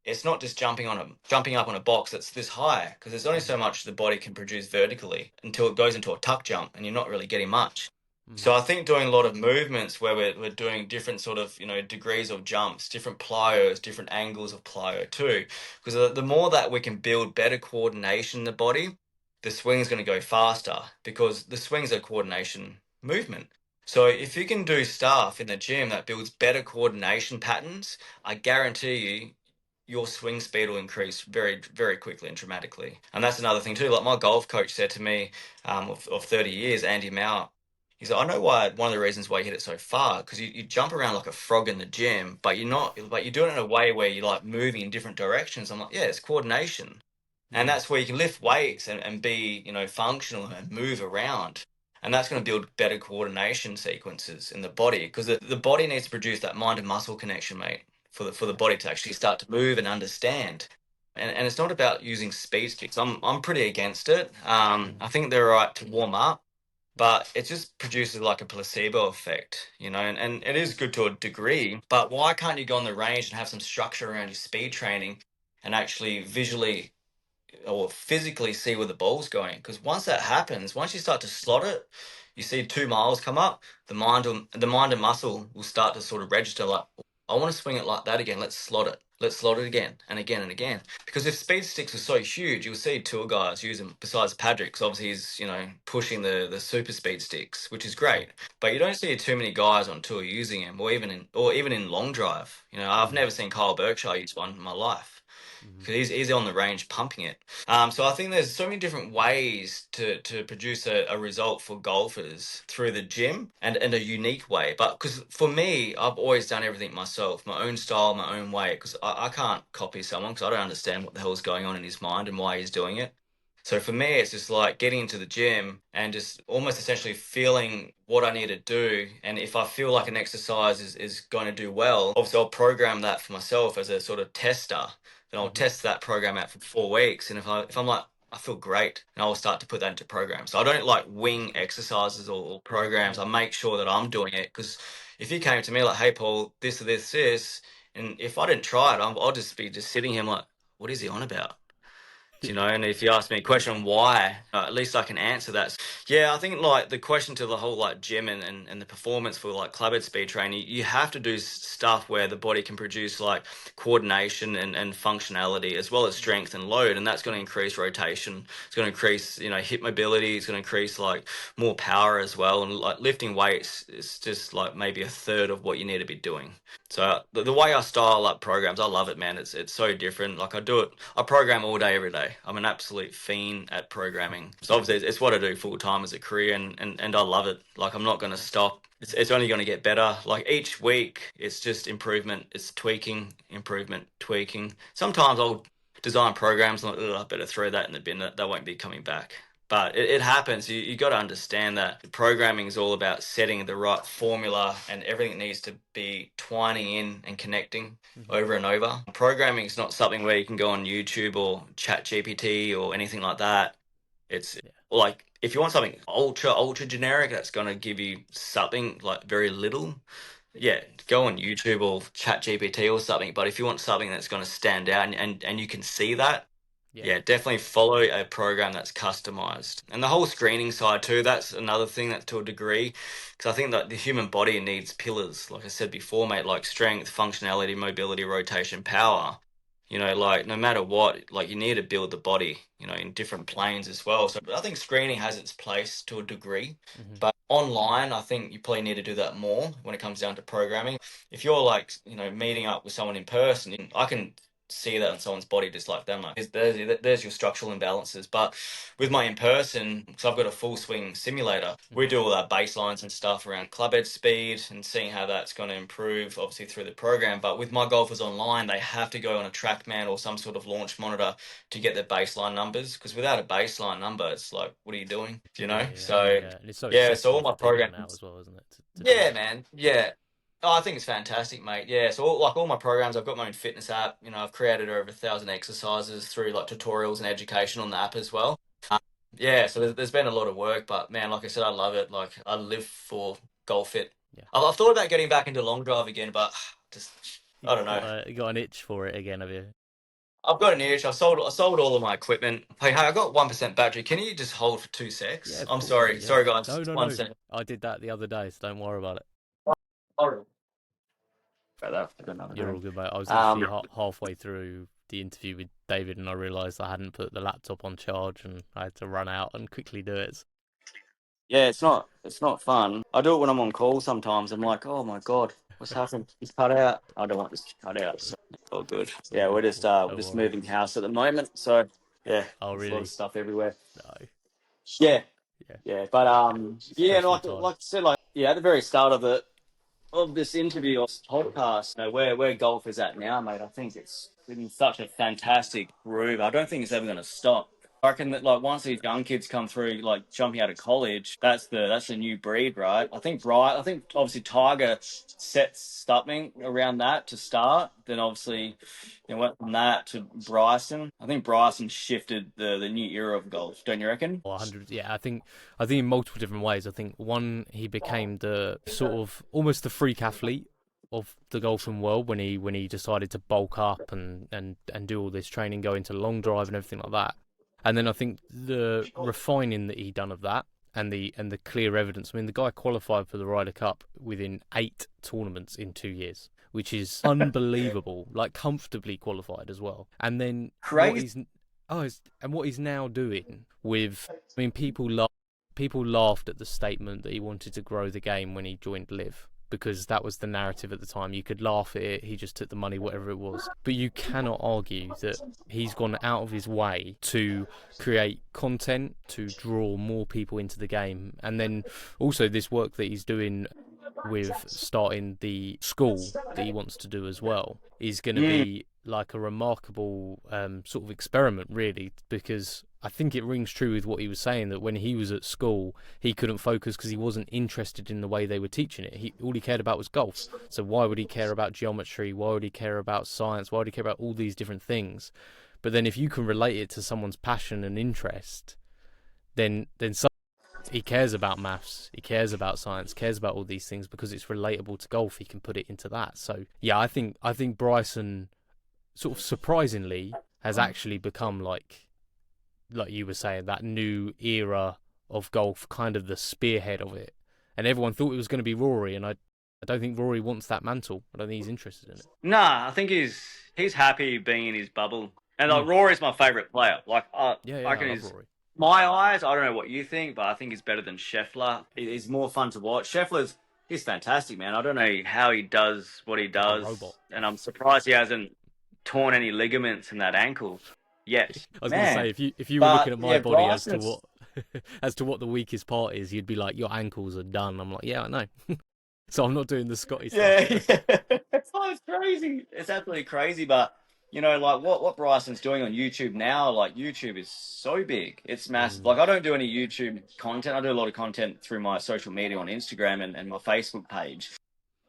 it's not just jumping up on a box that's this high, because there's only Mm-hmm. so much the body can produce vertically until it goes into a tuck jump and you're not really getting much. Mm-hmm. So I think doing a lot of movements where we're doing different sort of, degrees of jumps, different plyos, different angles of plyo too. Because the more that we can build better coordination in the body, the swing's going to go faster, because the swing's a coordination movement. So if you can do stuff in the gym that builds better coordination patterns, I guarantee you your swing speed will increase very, very quickly and dramatically. And that's another thing too. Like my golf coach said to me, of 30 years, Andy Mauer, he said, I know why, one of the reasons why you hit it so far, because you jump around like a frog in the gym, but you're doing it in a way where you're like moving in different directions. I'm like, yeah, it's coordination. And Mm. that's where you can lift weights and be, functional and move around. And that's going to build better coordination sequences in the body, because the body needs to produce that mind and muscle connection, mate, for the body to actually start to move and understand. And it's not about using speed sticks. I'm pretty against it. Mm. I think they're right to warm up, but it just produces like a placebo effect, and it is good to a degree. But why can't you go on the range and have some structure around your speed training and actually visually or physically see where the ball's going? Because once that happens, once you start to slot it, you see 2 miles come up, the mind and muscle will start to sort of register like, I want to swing it like that again. Let's slot it. Let's slot it again and again and again. Because if speed sticks were so huge, you'll see tour guys use them. Besides Patrick, because obviously he's pushing the super speed sticks, which is Sure. great. But you don't see too many guys on tour using them, or even in long drive. I've Mm. never seen Kyle Berkshire use one in my life, Mm-hmm. because he's on the range pumping it. So I think there's so many different ways to produce a result for golfers through the gym, and a unique way. But because for me, I've always done everything myself, my own style, my own way, because I can't copy someone, because I don't understand what the hell's going on in his mind and why he's doing it. So for me, it's just like getting into the gym and just almost essentially feeling what I need to do. And if I feel like an exercise is going to do well, obviously I'll program that for myself as a sort of tester. Then I'll Mm-hmm. test that program out for 4 weeks. And if I'm like, I feel great, and I will start to put that into programs. So I don't like wing exercises or programs. I make sure that I'm doing it, because if you came to me like, hey, Paul, this or this, and if I didn't try it, I'll just be just sitting here like, what is he on about? Yeah. And if you ask me a question why, at least I can answer that. Yeah, I think like the question to the whole like gym and the performance for like clubhead speed training, you have to do stuff where the body can produce like coordination and functionality, as well as strength and load, and that's going to increase rotation. It's going to increase hip mobility. It's going to increase like more power as well, and like lifting weights is just like maybe a third of what you need to be doing. So the way I style up programs, I love it, man. It's so different. Like I program all day, every day. I'm an absolute fiend at programming. So obviously it's what I do full time as a career, and I love it. Like I'm not going to stop. It's only going to get better. Like each week, it's just improvement. It's tweaking, improvement, tweaking. Sometimes I'll design programs, like, "Ugh, I better throw that in the bin. That won't be coming back." But it happens. You got to understand that programming is all about setting the right formula, and everything needs to be twining in and connecting over and over. Programming is not something where you can go on YouTube or Chat GPT or anything like that. It's like if you want something ultra generic that's going to give you something like very little, yeah, go on YouTube or Chat GPT or something. But if you want something that's going to stand out and you can see that, yeah, definitely follow a program that's customized. And the whole screening side too, that's another thing that to a degree, because I think that the human body needs pillars, like I said before, mate, like strength, functionality, mobility, rotation, power. Like no matter what, like you need to build the body, in different planes as well. So I think screening has its place to a degree, but online, I think you probably need to do that more when it comes down to programming. If you're like, meeting up with someone in person, I can see that on someone's body just like them. Like, there's your structural imbalances. But with my in person, because I've got a full swing simulator, we do all our baselines and stuff around club head speed and seeing how that's going to improve, obviously through the program. But with my golfers online, they have to go on a TrackMan or some sort of launch monitor to get their baseline numbers. Because without a baseline number, it's like, what are you doing? So And it's so so all my programs now as well, isn't it? Yeah, man. Yeah. Oh, I think it's fantastic, mate. Yeah, so all my programs, I've got my own fitness app. I've created over 1,000 exercises through like tutorials and education on the app as well. Yeah, so there's been a lot of work, but man, like I said, I love it. Like I live for golf fit. Yeah. I've thought about getting back into long drive again, but just I don't know. You got an itch for it again, have you? I've got an itch. I sold all of my equipment. Hey, I got 1% battery. Can you just hold for 2 secs? Yeah, I'm sorry. Yeah. Sorry, guys. No. 1 second. I did that the other day, so don't worry about it. Oh, You're all good, mate. I was literally halfway through the interview with David, and I realised I hadn't put the laptop on charge, and I had to run out and quickly do it. Yeah, it's not fun. I do it when I'm on call sometimes. I'm like, oh my God, what's happened? It's cut out. I don't want this to cut out. So it's all good. Yeah, we're just moving house at the moment. So yeah, oh really? A lot of stuff everywhere. No. Yeah. But like I said, at the very start of this interview or podcast, where golf is at now, mate. I think it's in such a fantastic groove. I don't think it's ever going to stop. I reckon that like once these young kids come through, like jumping out of college, that's the new breed, right? I think obviously Tiger set something around that to start. Then obviously, went from that to Bryson. I think Bryson shifted the new era of golf. Don't you reckon? 100. Yeah, I think in multiple different ways. I think one, he became the sort of almost the freak athlete of the golfing world when he decided to bulk up and do all this training, go into long drive and everything like that. And then I think the refining that he done of that and the clear evidence. I mean, the guy qualified for the Ryder Cup within 8 tournaments in 2 years, which is unbelievable. Like comfortably qualified as well. And then Crazy. what he's now doing with, I mean, people laughed at the statement that he wanted to grow the game when he joined Live, because that was the narrative at the time. You could laugh at it, he just took the money, whatever it was. But you cannot argue that he's gone out of his way to create content, to draw more people into the game. And then also this work that he's doing with starting the school that he wants to do as well is going to be like a remarkable sort of experiment, really, because I think it rings true with what he was saying, that when he was at school, he couldn't focus because he wasn't interested in the way they were teaching it. All he cared about was golf. So why would he care about geometry? Why would he care about science? Why would he care about all these different things? But then if you can relate it to someone's passion and interest, then he cares about maths, he cares about science, cares about all these things because it's relatable to golf. He can put it into that. So yeah, I think Bryson, sort of surprisingly, has actually become like you were saying, that new era of golf, kind of the spearhead of it. And everyone thought it was going to be Rory, and I don't think Rory wants that mantle. I don't think he's interested in it. Nah, I think he's happy being in his bubble. And like Rory's my favourite player. Like I love Rory. My eyes, I don't know what you think, but I think he's better than Scheffler. He's more fun to watch. He's fantastic, man. I don't know how he does what he does. Robot. And I'm surprised he hasn't torn any ligaments in that ankle yet. I was going to say, if you were looking at my body as to what the weakest part is, you'd be like, your ankles are done. I'm like, yeah, I know. So I'm not doing the Scotty stuff. Yeah. It's crazy. It's absolutely crazy, but like what Bryson's doing on YouTube now, like YouTube is so big. It's massive. Like I don't do any YouTube content. I do a lot of content through my social media on Instagram and my Facebook page.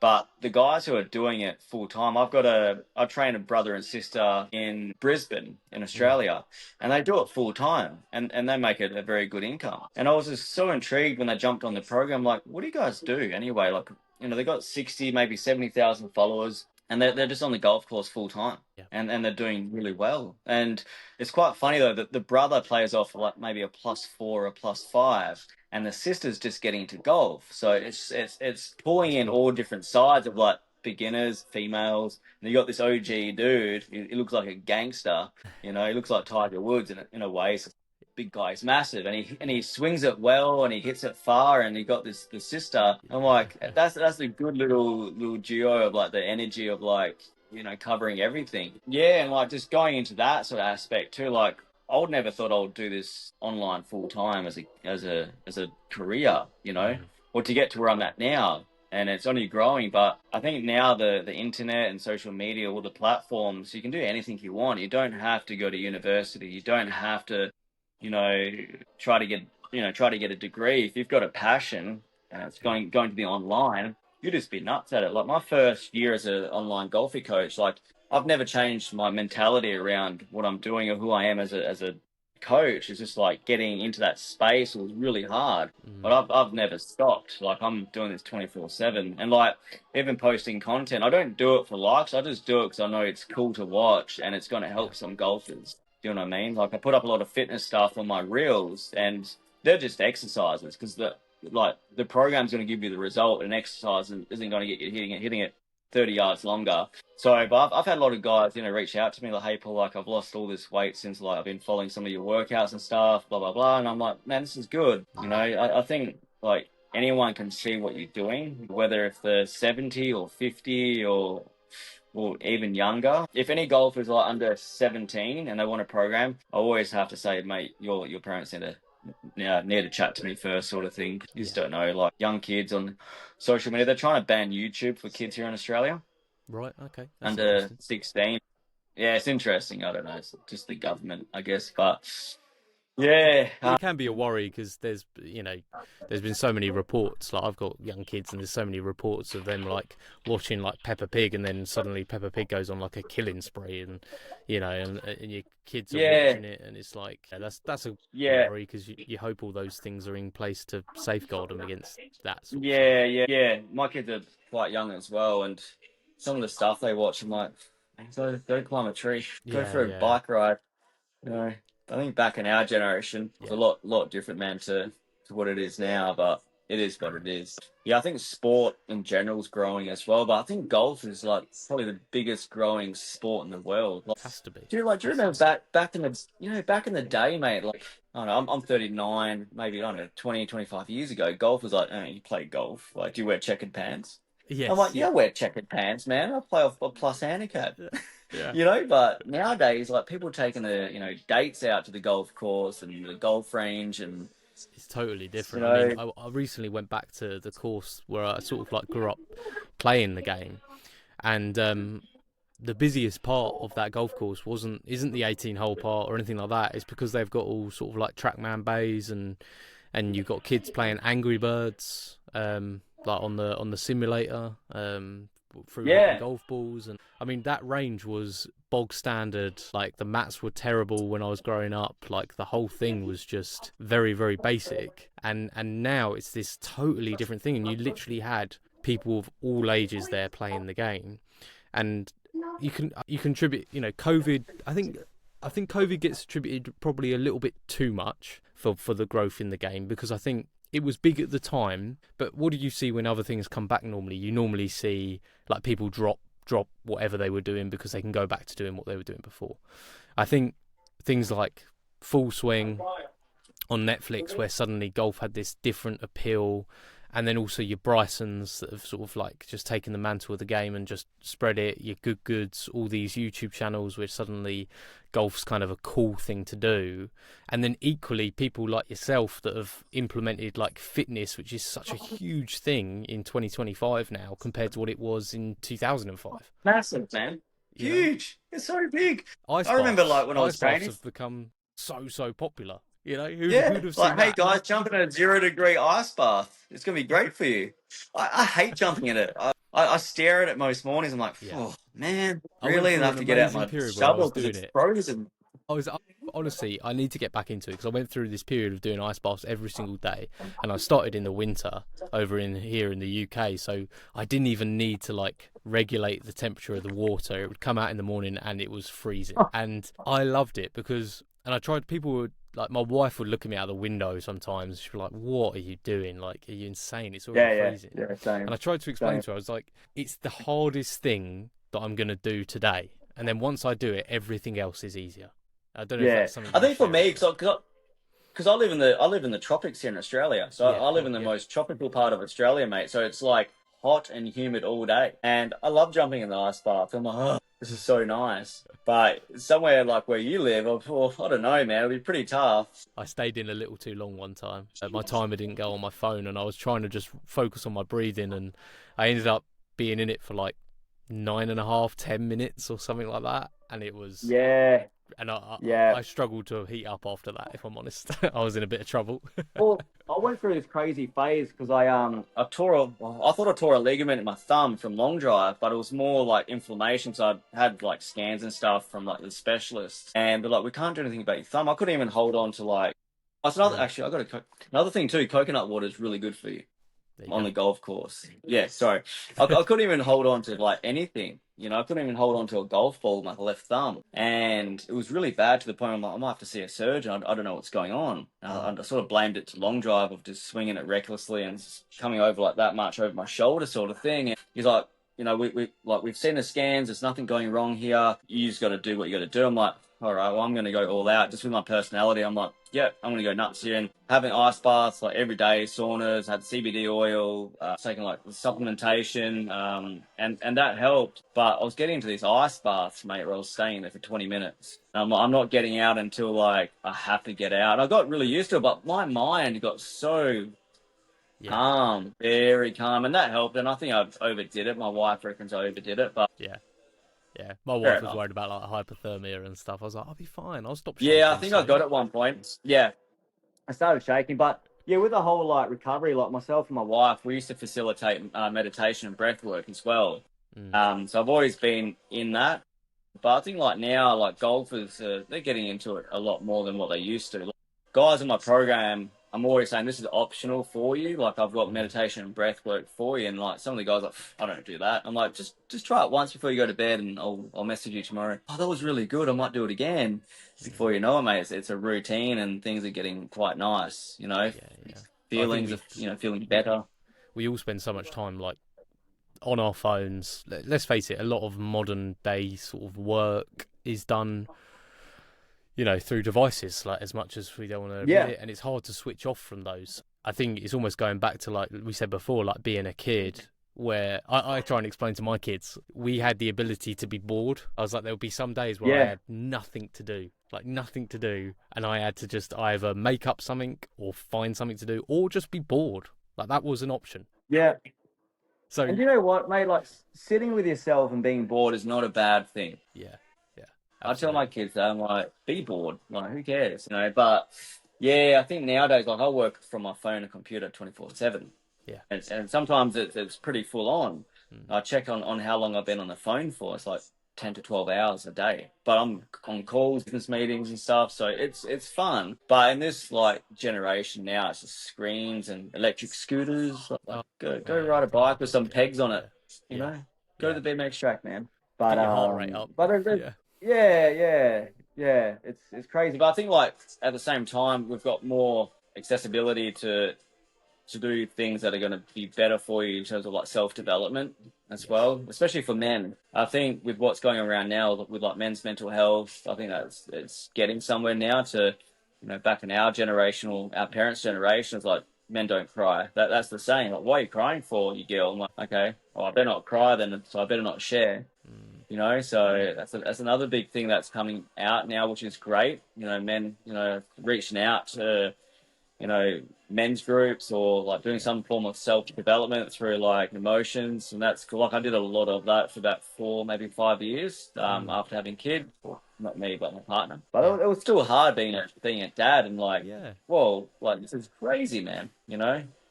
But the guys who are doing it full time, I train a brother and sister in Brisbane, in Australia, and they do it full time and they make it a very good income. And I was just so intrigued when they jumped on the program, like, what do you guys do anyway? Like, they got 60, maybe 70,000 followers and they're just on the golf course full time. Yeah. And they're doing really well. And it's quite funny though that the brother plays off like maybe a +4 or a +5 and the sister's just getting into golf. So it's pulling in all different sides of like beginners, females, and you got this OG dude. He looks like a gangster, he looks like Tiger Woods in a way. So big guy, he's massive, and he swings it well, and he hits it far, and he got the sister. I'm like, that's a good little duo of like the energy of like covering everything. Yeah, and like just going into that sort of aspect too, like. I would never thought I would do this online full time as a career, or to get to where I'm at now. And it's only growing, but I think now the internet and social media, all the platforms, you can do anything you want. You don't have to go to university. You don't have to, try to get a degree. If you've got a passion and it's going to be online, you just be nuts at it. Like my first year as an online golfing coach, like I've never changed my mentality around what I'm doing or who I am as a coach. It's just like getting into that space was really hard, but I've never stopped. Like I'm doing this 24/7, and like even posting content, I don't do it for likes. I just do it because I know it's cool to watch and it's going to help some golfers. Do you know what I mean? Like I put up a lot of fitness stuff on my reels, and they're just exercises because the program's going to give you the result, and exercise isn't going to get you hitting it 30 yards longer. So, but I've had a lot of guys, reach out to me like, hey, Paul, like I've lost all this weight since like I've been following some of your workouts and stuff, blah, blah, blah. And I'm like, man, this is good. I think like anyone can see what you're doing, whether if they're 70 or 50 or even younger. If any golfers are under 17 and they want a program, I always have to say, mate, your parents need to chat to me first, sort of thing. You just don't know, like young kids on social media, they're trying to ban YouTube for kids here in Australia. Right, okay. That's under 16. Yeah, it's interesting. I don't know. It's just the government, I guess. But yeah, it can be a worry because there's been so many reports. Like I've got young kids, and there's so many reports of them like watching like Peppa Pig, and then suddenly Peppa Pig goes on like a killing spree, and and your kids are watching it, and it's like that's a worry because you hope all those things are in place to safeguard them against that. Sort of stuff. Yeah. My kids are quite young as well, and some of the stuff they watch, I'm like, go climb a tree, go for a bike ride. I think back in our generation, it was a lot different, man, to what it is now, but it is what it is. Yeah, I think sport in general is growing as well, but I think golf is like probably the biggest growing sport in the world. Like, has to be. Do you remember back in the day, mate? Like I don't know, I'm 39, maybe I don't know, 20, 25 years ago. Golf was like, you play golf. Like, do you wear checkered pants? Yes, I'm like, I wear checkered pants, man. I play off a plus handicap. Yeah. But nowadays, like people taking the dates out to the golf course and the golf range, and it's totally different. I mean, I recently went back to the course where I sort of like grew up playing the game, and the busiest part of that golf course isn't the 18-hole part or anything like that. It's because they've got all sort of like TrackMan bays, and you've got kids playing Angry Birds, like on the simulator, through golf balls. And I mean, that range was bog standard. Like the mats were terrible when I was growing up. Like the whole thing was just very, very basic. And now it's this totally different thing, and you literally had people of all ages there playing the game. And you contribute, COVID, I think COVID gets attributed probably a little bit too much for the growth in the game, because I think it was big at the time, but what do you see when other things come back normally? You normally see like people drop whatever they were doing because they can go back to doing what they were doing before. I think things like Full Swing on Netflix, where suddenly golf had this different appeal, and then also your Brysons that have sort of like just taken the mantle of the game and just spread it, your Good Goods, all these YouTube channels where suddenly golf's kind of a cool thing to do. And then equally people like yourself that have implemented like fitness, which is such a huge thing in 2025 now compared to what it was in 2005. Massive, man. You know, Huge. It's so big. ice I remember like baths. when I was Ice baths training. have become so popular. You know, Yeah, who'd have seen like, hey that? guys, jumping in a 0 degree ice bath. It's gonna be great for you. I hate jumping in it. I stare at it most mornings. I'm like, Yeah. oh man, I went really? And I through have an to get out amazing my period where I shovel was because doing it's it. frozen. I was honestly, I need to get back into it because I went through this period of doing ice baths every single day, and I started in the winter over in here in the UK, so I didn't even need to like regulate the temperature of the water. It would come out in the morning and it was freezing, and I loved it because, and I tried. People would like, my wife would look at me out the window sometimes. She'd be like, "What are you doing? Like, are you insane? It's already freezing." Yeah, same. And I tried to explain Same. to her, I was like, "It's the hardest thing that I'm gonna do today, and then once I do it, everything else is easier." I don't know if Yeah, that's something I you think for share as me, well. because I live in the tropics here in Australia, so Yeah, I live yeah, in the yeah. most tropical part of Australia, mate. So it's like hot and humid all day, and I love jumping in the ice bath. I'm like, oh, this is so nice. But somewhere like where you live, well, I don't know, man. It'll be pretty tough. I stayed in a little too long one time. My timer didn't go on my phone, and I was trying to just focus on my breathing, and I ended up being in it for like 9.5, 10 minutes or something like that, and it was, Yeah, and yeah. I struggled to heat up after that. If I'm honest, I was in a bit of trouble. Well, I went through this crazy phase because I thought I tore a ligament in my thumb from long drive, but it was more like inflammation. So I had like scans and stuff from like the specialists, and they're like, we can't do anything about your thumb. I couldn't even hold on to like. That's another actually. I got another thing too. Coconut water is really good for you There you on go. the golf course. Yeah, sorry. I couldn't even hold on to like anything. You know, I couldn't even hold on to a golf ball with my left thumb. And it was really bad to the point I'm like, I might have to see a surgeon. I don't know what's going on. I sort of blamed it to long drive of just swinging it recklessly and coming over like that much over my shoulder sort of thing. And he's like, you know, we've seen the scans. There's nothing going wrong here. You just got to do what you got to do. I'm like, all right, well, I'm going to go all out just with my personality. I'm like, yeah, I'm going to go nuts here. And having ice baths like every day, saunas, had CBD oil, taking like supplementation, and that helped. But I was getting into these ice baths, mate, where I was staying there for 20 minutes. I'm not getting out until like I have to get out. I got really used to it, but my mind got so calm, very calm, and that helped. And I think I've overdid it. My wife reckons I overdid it, but Yeah. Yeah, my wife was worried about like hypothermia and stuff. I was like, I'll be fine. I'll stop shaking. yeah, I think I got it at one point. Yeah, I started shaking, but yeah, with the whole like recovery, like myself and my wife, we used to facilitate meditation and breath work as well. So I've always been in that. But I think like now, like golfers, they're getting into it a lot more than what they used to. Like, guys in my program, I'm always saying this is optional for you. Like I've got meditation and breath work for you, and like some of the guys, like I don't do that. I'm like, just try it once before you go to bed, and I'll message you tomorrow. Oh, that was really good. I might do it again. Before you know it, mate, it's a routine, and things are getting quite nice. You know, feelings of feeling better. We all spend so much time like on our phones. Let's face it, a lot of modern day sort of work is done, you know, through devices, like as much as we don't want to admit it, and it's hard to switch off from those. I think it's almost going back to like we said before, like being a kid, where I try and explain to my kids, we had the ability to be bored. I was like, there would be some days where I had nothing to do, and I had to just either make up something or find something to do or just be bored. Like that was an option. Yeah. So, and you know what, mate? Like sitting with yourself and being bored is not a bad thing. Yeah. I tell my kids that I'm like, be bored. Like, who cares? You know, but yeah, I think nowadays, like I work from my phone and computer 24/7. Yeah. And sometimes it's pretty full on. I check on how long I've been on the phone for. It's like 10 to 12 hours a day. But I'm on calls, business meetings and stuff. So it's fun. But in this like generation now, it's just screens and electric scooters. Like, go ride a bike with some pegs on it. You know, go to the BMX track, man. But get your heart rate up. Yeah. It's crazy. But I think like at the same time, we've got more accessibility to do things that are going to be better for you in terms of like self-development as well, especially for men. I think with what's going around now with like men's mental health, I think it's getting somewhere now to, you know, back in our generation or our parents' generation, it's like men don't cry. That's the saying. Like, what are you crying for, you girl? I'm like, okay, well, I better not cry then, so I better not share. You know, so that's another big thing that's coming out now, which is great. You know, men, you know, reaching out to, men's groups or like doing some form of self-development through like emotions. And that's cool. Like I did a lot of that for about 4, maybe 5 years after having kids. Well, not me, but my partner. But it was still hard being a dad and like, whoa, like this is crazy, man.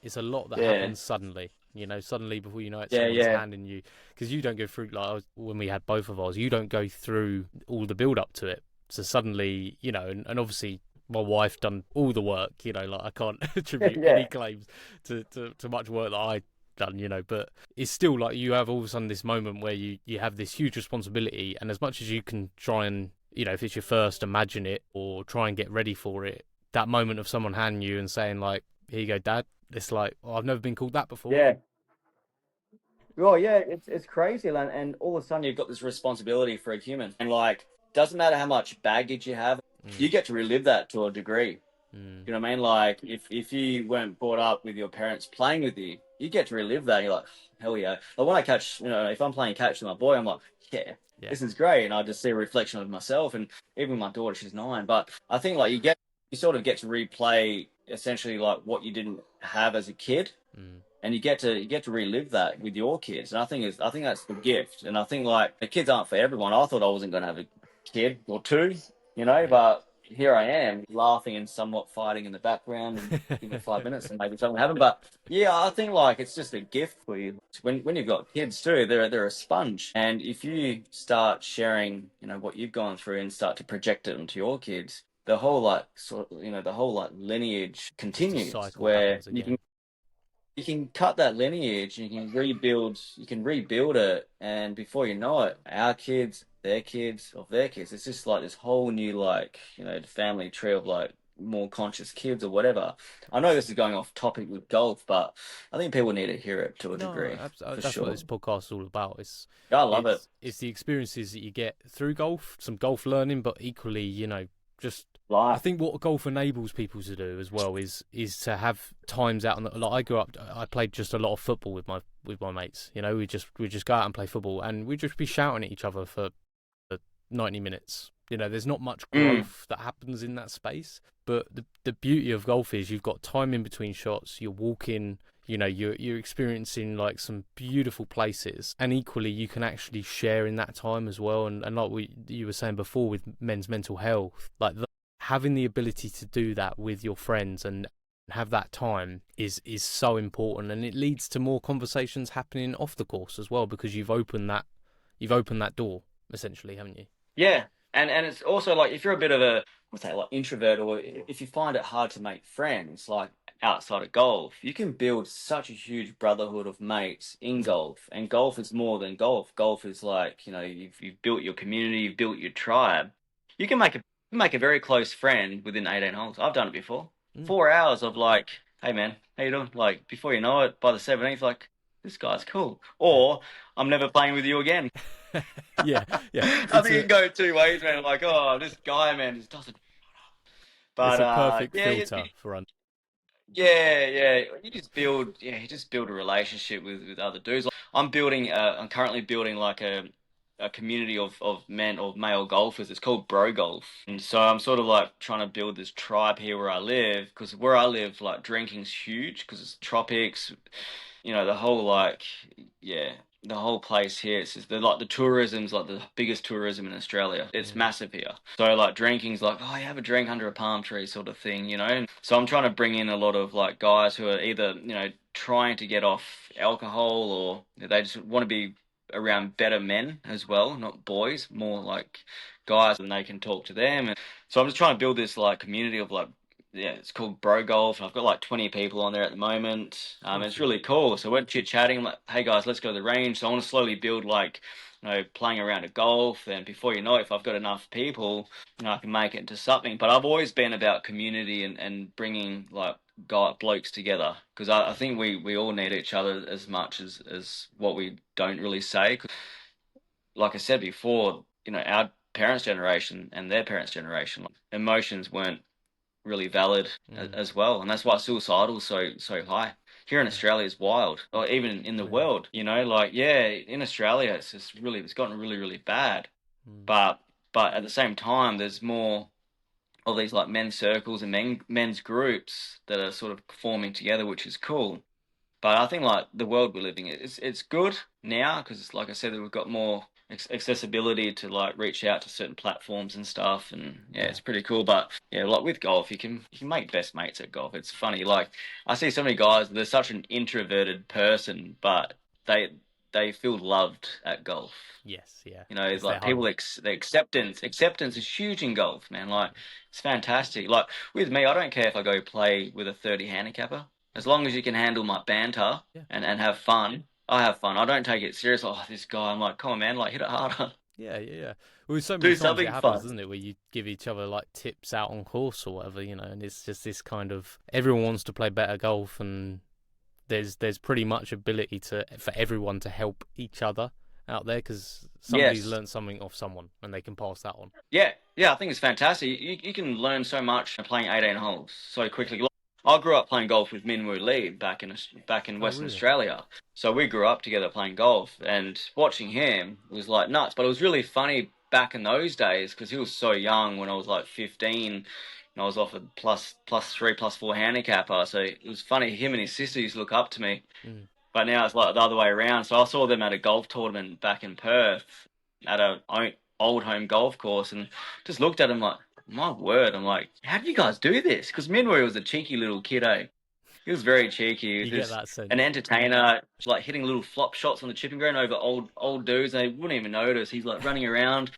It's a lot that Yeah. happens suddenly. Suddenly before you know it, Yeah, someone's yeah. handing you, because you don't go through when we had both of ours, you don't go through all the build up to it. So suddenly, and obviously my wife done all the work. Like I can't attribute any claims to much work that I done. But it's still like you have all of a sudden this moment where you have this huge responsibility, and as much as you can try and if it's your first, imagine it or try and get ready for it, that moment of someone handing you and saying like, here you go, Dad. It's like, I've never been called that before. Yeah. Well, yeah, it's crazy, and all of a sudden you've got this responsibility for a human, and like, doesn't matter how much baggage you have, you get to relive that to a degree. You know what I mean? Like, if you weren't brought up with your parents playing with you, you get to relive that. You're like, hell yeah. Like when I catch, if I'm playing catch with my boy, I'm like, yeah, this is great, and I just see a reflection of myself, and even my daughter, she's 9. But I think like you sort of get to replay essentially like what you didn't have as a kid. And you get to relive that with your kids, and I think that's the gift. And I think like the kids aren't for everyone. I thought I wasn't going to have a kid or two, but here I am, laughing and somewhat fighting in the background, and give it 5 minutes and maybe something will happen. But yeah, I think like it's just a gift for you. When you've got kids too, they're a sponge, and if you start sharing, what you've gone through and start to project it onto your kids, the whole like lineage continues, where you can cut that lineage and you can rebuild it, and before you know it, our kids, their kids, of their kids, it's just like this whole new family tree of like more conscious kids or whatever. I know this is going off topic with golf, but I think people need to hear it to a degree. That's what this podcast is all about. I love it. It's the experiences that you get through golf, some golf learning, but equally, just life. I think what golf enables people to do as well is to have times out. Like I grew up, I played just a lot of football with my mates. We just go out and play football, and we'd just be shouting at each other for 90 minutes. There's not much growth that happens in that space. But the beauty of golf is you've got time in between shots. You're walking. You're experiencing like some beautiful places, and equally you can actually share in that time as well. And like you were saying before with men's mental health, like having the ability to do that with your friends and have that time is so important, and it leads to more conversations happening off the course as well, because you've opened that door essentially, haven't you? Yeah. And it's also like if you're a bit of a like introvert, or if you find it hard to make friends like outside of golf, you can build such a huge brotherhood of mates in golf. And golf is more than golf. Golf is like, you've built your community, you've built your tribe. You can make a very close friend within 18 holes. I've done it before. 4 hours of like, hey man, how you doing? Like before you know it, by the 17th, like, this guy's cool. Or I'm never playing with you again. yeah. I think it can go 2 ways, man. Like, oh, this guy, man, just doesn't. But it's a perfect filter for us. Yeah. You just build a relationship with other dudes. I'm currently building like a community of men, of male golfers. It's called Bro Golf, and so I'm sort of like trying to build this tribe here where I live, because where I live, like drinking's huge because it's tropics. The whole the whole place here, it's just the tourism's like the biggest tourism in Australia. It's massive here. So like drinking's like, oh, you have a drink under a palm tree sort of thing, And so I'm trying to bring in a lot of like guys who are either, trying to get off alcohol, or they just want to be around better men as well, not boys, more like guys, and they can talk to them. And so I'm just trying to build this like community of like, it's called Bro Golf. I've got like 20 people on there at the moment. It's really cool. So we're chit-chatting. I'm like, hey guys, let's go to the range. So I want to slowly build like, playing around at golf. And before you know it, if I've got enough people, I can make it into something. But I've always been about community and bringing like blokes together, because I think we all need each other as much as what we don't really say. Like I said before, our parents' generation and their parents' generation, emotions weren't really valid as well, and that's why suicidal is so high here in Australia. Is wild, or even in the world. In Australia it's gotten really bad, but at the same time there's more all these like men's circles and men's groups that are sort of forming together, which is cool. But I think like the world we're living in, it's good now because, like I said, we've got more accessibility to like reach out to certain platforms and stuff, and yeah, it's pretty cool. But yeah, like with golf, you can make best mates at golf. It's funny, like I see so many guys. They're such an introverted person, but they feel loved at golf. Yes, yeah. You know, it's It's their like people home. the acceptance is huge in golf, man. Like it's fantastic. Like with me, I don't care if I go play with a 30 handicapper, as long as you can handle my banter Yeah. and have fun. I have fun. I don't take it serious. Oh, this guy. I'm like, come on, man. Like, hit it harder. Yeah, yeah, yeah. Well, so many Do times it something happens, fun. doesn't it, where you give each other like tips out on course or whatever, and it's just this kind of everyone wants to play better golf, and there's pretty much ability for everyone to help each other out there because somebody's Yes. learned something off someone and they can pass that on. Yeah. Yeah. I think it's fantastic. You can learn so much playing 18 holes so quickly. Like, I grew up playing golf with Minwoo Lee back in Oh, Western really? Australia. So we grew up together playing golf, and watching him was like nuts. But it was really funny back in those days because he was so young when I was like 15, and I was off a plus three, plus four handicapper. So it was funny. Him and his sister used to look up to me, Mm. but now it's like the other way around. So I saw them at a golf tournament back in Perth at a old home golf course, and just looked at him like, my word. I'm like, how do you guys do this? Because Minwoo was a cheeky little kid, eh? He was very cheeky. He was You get just that sense. an entertainer, like hitting little flop shots on the chipping green over old dudes. They wouldn't even notice. He's like running around.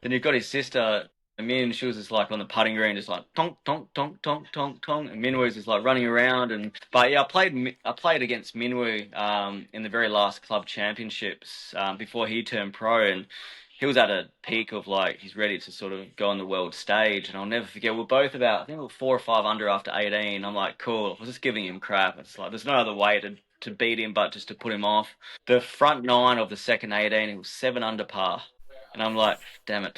Then you've got his sister, Min. She was just like on the putting green, just like tonk tonk tonk tonk tonk tonk. And Minwoo was just like running around. But yeah, I played against Minwoo in the very last club championships before he turned pro, and he was at a peak of like he's ready to sort of go on the world stage. And I'll never forget, we're both about, I think we were 4 or 5 under after 18. I'm like, cool. I was just giving him crap. It's like there's no other way to beat him but just to put him off. The front nine of the second 18, he was 7 under par, and I'm like, damn it.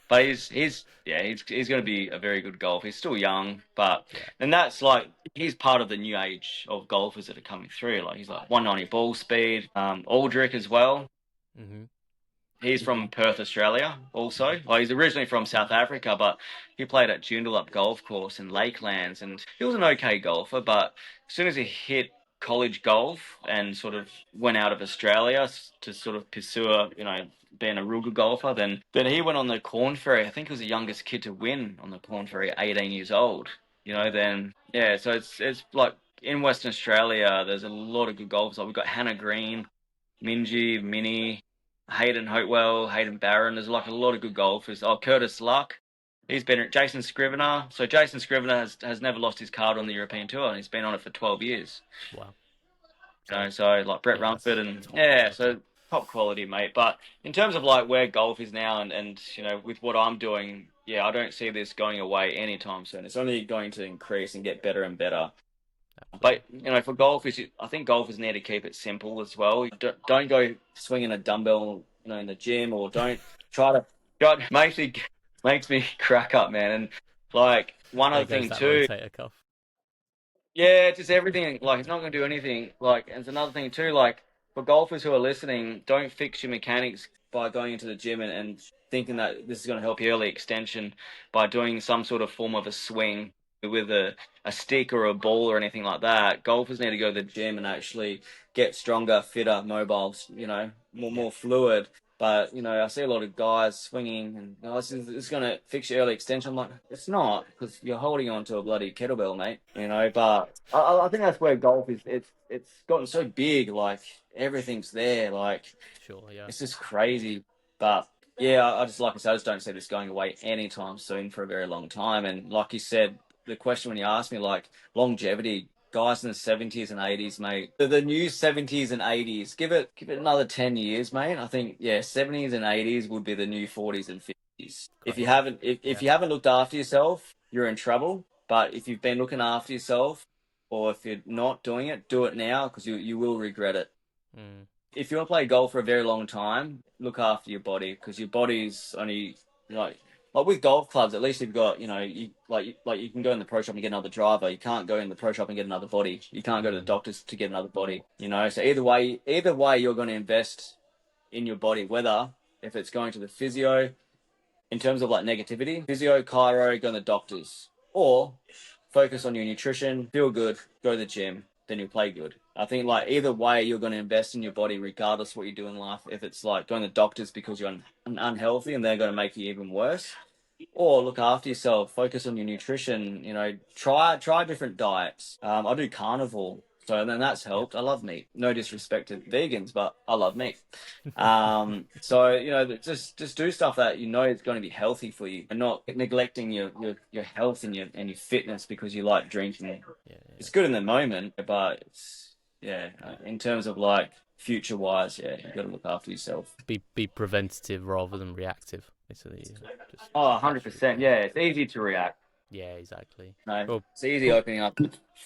But he's going to be a very good golfer. He's still young, but Yeah. and that's like he's part of the new age of golfers that are coming through. Like he's like 190 ball speed. Aldrich as well. Hmm. He's from Perth, Australia, also. Well, he's originally from South Africa, but he played at Joondalup Golf Course in Lakelands, and he was an okay golfer. But as soon as he hit college golf and sort of went out of Australia to sort of pursue, being a real good golfer, then he went on the Corn Ferry. I think he was the youngest kid to win on the Corn Ferry, 18 years old. Then yeah, so it's like in Western Australia, there's a lot of good golfers. Like we've got Hannah Green, Minji, Minnie. Hayden Hopewell, Hayden Barron. There's like a lot of good golfers. Oh, Curtis Luck. He's been at Jason Scrivener. So Jason Scrivener has never lost his card on the European Tour, and he's been on it for 12 years. Wow. So like Brett Yeah, that's Rumford and top yeah, quality. so top quality, mate. But in terms of like where golf is now and with what I'm doing, yeah, I don't see this going away anytime soon. It's only going to increase and get better and better. But for golfers, I think golfers need to keep it simple as well. Don't go swinging a dumbbell, in the gym, or don't try to. God makes me crack up, man. And like one There other goes thing that too, rotator cuff. yeah, just everything. Like it's not going to do anything. Like, and it's another thing too. Like for golfers who are listening, don't fix your mechanics by going into the gym and thinking that this is going to help you early extension by doing some sort of form of a swing with a stick or a ball or anything like that. Golfers need to go to the gym and actually get stronger, fitter, mobile, more fluid. But, I see a lot of guys swinging and this is going to fix your early extension. I'm like, it's not, because you're holding on to a bloody kettlebell, mate. But I think that's where golf is. It's gotten so big, like everything's there. Like Sure, yeah. it's just crazy. But yeah, I just, like I said, I just don't see this going away anytime soon for a very long time. And like you said, the question when you asked me, like longevity, guys in the 70s and 80s, mate, the new 70s and 80s, give it another 10 years, mate. I think, yeah, 70s and 80s would be the new 40s and 50s. If you Crazy. haven't, if Yeah. you haven't looked after yourself, you're in trouble. But if you've been looking after yourself, or if you're not doing it, do it now, because you will regret it. Mm. If you want to play golf for a very long time, look after your body, because your body's only like with golf clubs. At least you've got you can go in the pro shop and get another driver. You can't go in the pro shop and get another body. You can't go to the doctors to get another body. So either way you're going to invest in your body, whether if it's going to the physio, in terms of like negativity, physio, chiro, go to the doctors, or focus on your nutrition, feel good, go to the gym, then you'll play good. I think like either way, you're going to invest in your body regardless of what you do in life. If it's like going to the doctors because you're unhealthy and they're going to make you even worse, or look after yourself, focus on your nutrition, try different diets. I do carnivore, so then that's helped. I love meat. No disrespect to vegans, but I love meat. So just do stuff that is going to be healthy for you, and not neglecting your health and your fitness because you like drinking. Yeah. It's good in the moment, but in terms of like future wise, you got to look after yourself. Be preventative rather than reactive. Just 100%. Yeah, it's easy to react. Yeah, exactly. No, well, it's easy opening up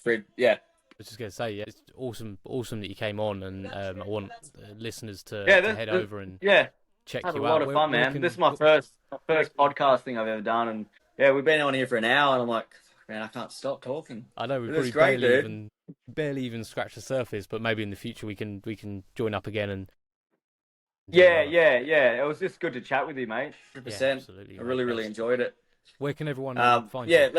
fridge. Yeah. I was just going to say, yeah, it's awesome that you came on, and I want the listeners to head over and check you out. Had a lot of fun, man. This is my first podcast thing I've ever done, and we've been on here for an hour, and I'm like, man, I can't stop talking. I know we probably barely even scratched the surface, but maybe in the future we can join up again and. Yeah. It was just good to chat with you, mate. 100%. Yeah, absolutely. I really enjoyed it. Where can everyone find you? Yeah,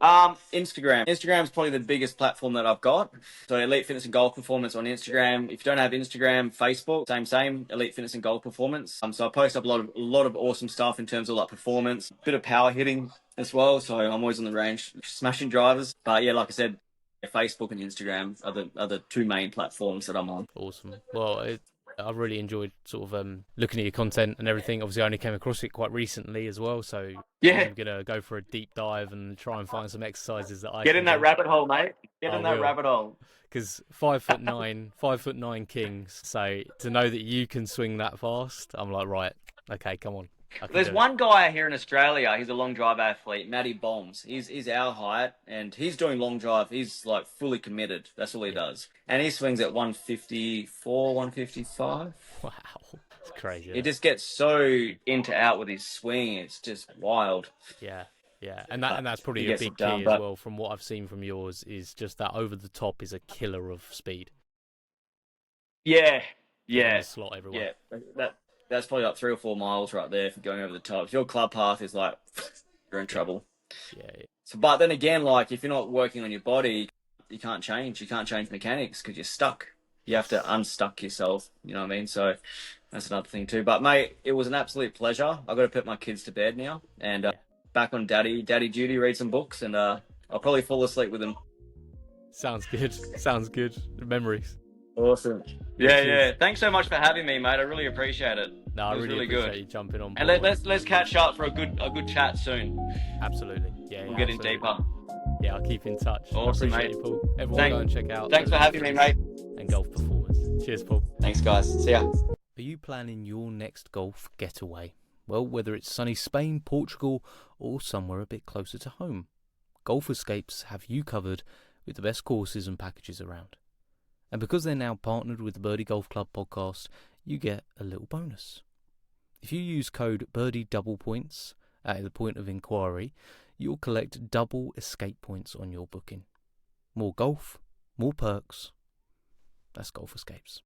Instagram. Instagram is probably the biggest platform that I've got. So Elite Fitness and Golf Performance on Instagram. If you don't have Instagram, Facebook, same. Elite Fitness and Golf Performance. So I post up a lot of awesome stuff in terms of like performance, bit of power hitting as well. So I'm always on the range, smashing drivers. But yeah, like I said, Facebook and Instagram are the two main platforms that I'm on. Awesome. Well, I really enjoyed sort of looking at your content and everything. Obviously, I only came across it quite recently as well, so I'm gonna go for a deep dive and try and find some exercises that I get in that rabbit hole, mate. Rabbit hole. Because 5'9" kings. So to know that you can swing that fast, I'm like, right, okay, come on. There's one guy here in Australia. He's a long drive athlete, Matty Bombs. He's our height, and he's doing long drive. He's like fully committed. That's all he does, and he swings at 154, 155. Wow, it's crazy. He just gets so into out with his swing. It's just wild. Yeah, and that's probably a big key as well. From what I've seen from yours, is just that over the top is a killer of speed. Yeah. Slot everywhere. Yeah, that's probably like 3 or 4 miles right there for going over the top. If your club path is like, you're in trouble. Yeah. So, but then again, like if you're not working on your body, you can't change. You can't change mechanics because you're stuck. You have to unstuck yourself. You know what I mean? So that's another thing too. But mate, it was an absolute pleasure. I've got to put my kids to bed now and back on daddy duty, read some books, and I'll probably fall asleep with them. Sounds good. Memories. Awesome. Yeah. Thanks so much for having me, mate. I really appreciate it. No, I really appreciate you jumping on board. And let's catch up for a good chat soon. Absolutely. Yeah. We'll get in deeper. Yeah, I'll keep in touch. Awesome, mate. You, Paul. Everyone go and check out. Thanks for having me, mate. And Golf Performance. Cheers, Paul. Thanks, guys. See ya. Are you planning your next golf getaway? Well, whether it's sunny Spain, Portugal, or somewhere a bit closer to home, Golf Escapes have you covered with the best courses and packages around. And because they're now partnered with the Birdie Golf Club podcast, you get a little bonus. If you use code BIRDIE at the point of inquiry, you'll collect double escape points on your booking. More golf, more perks. That's Golf Escapes.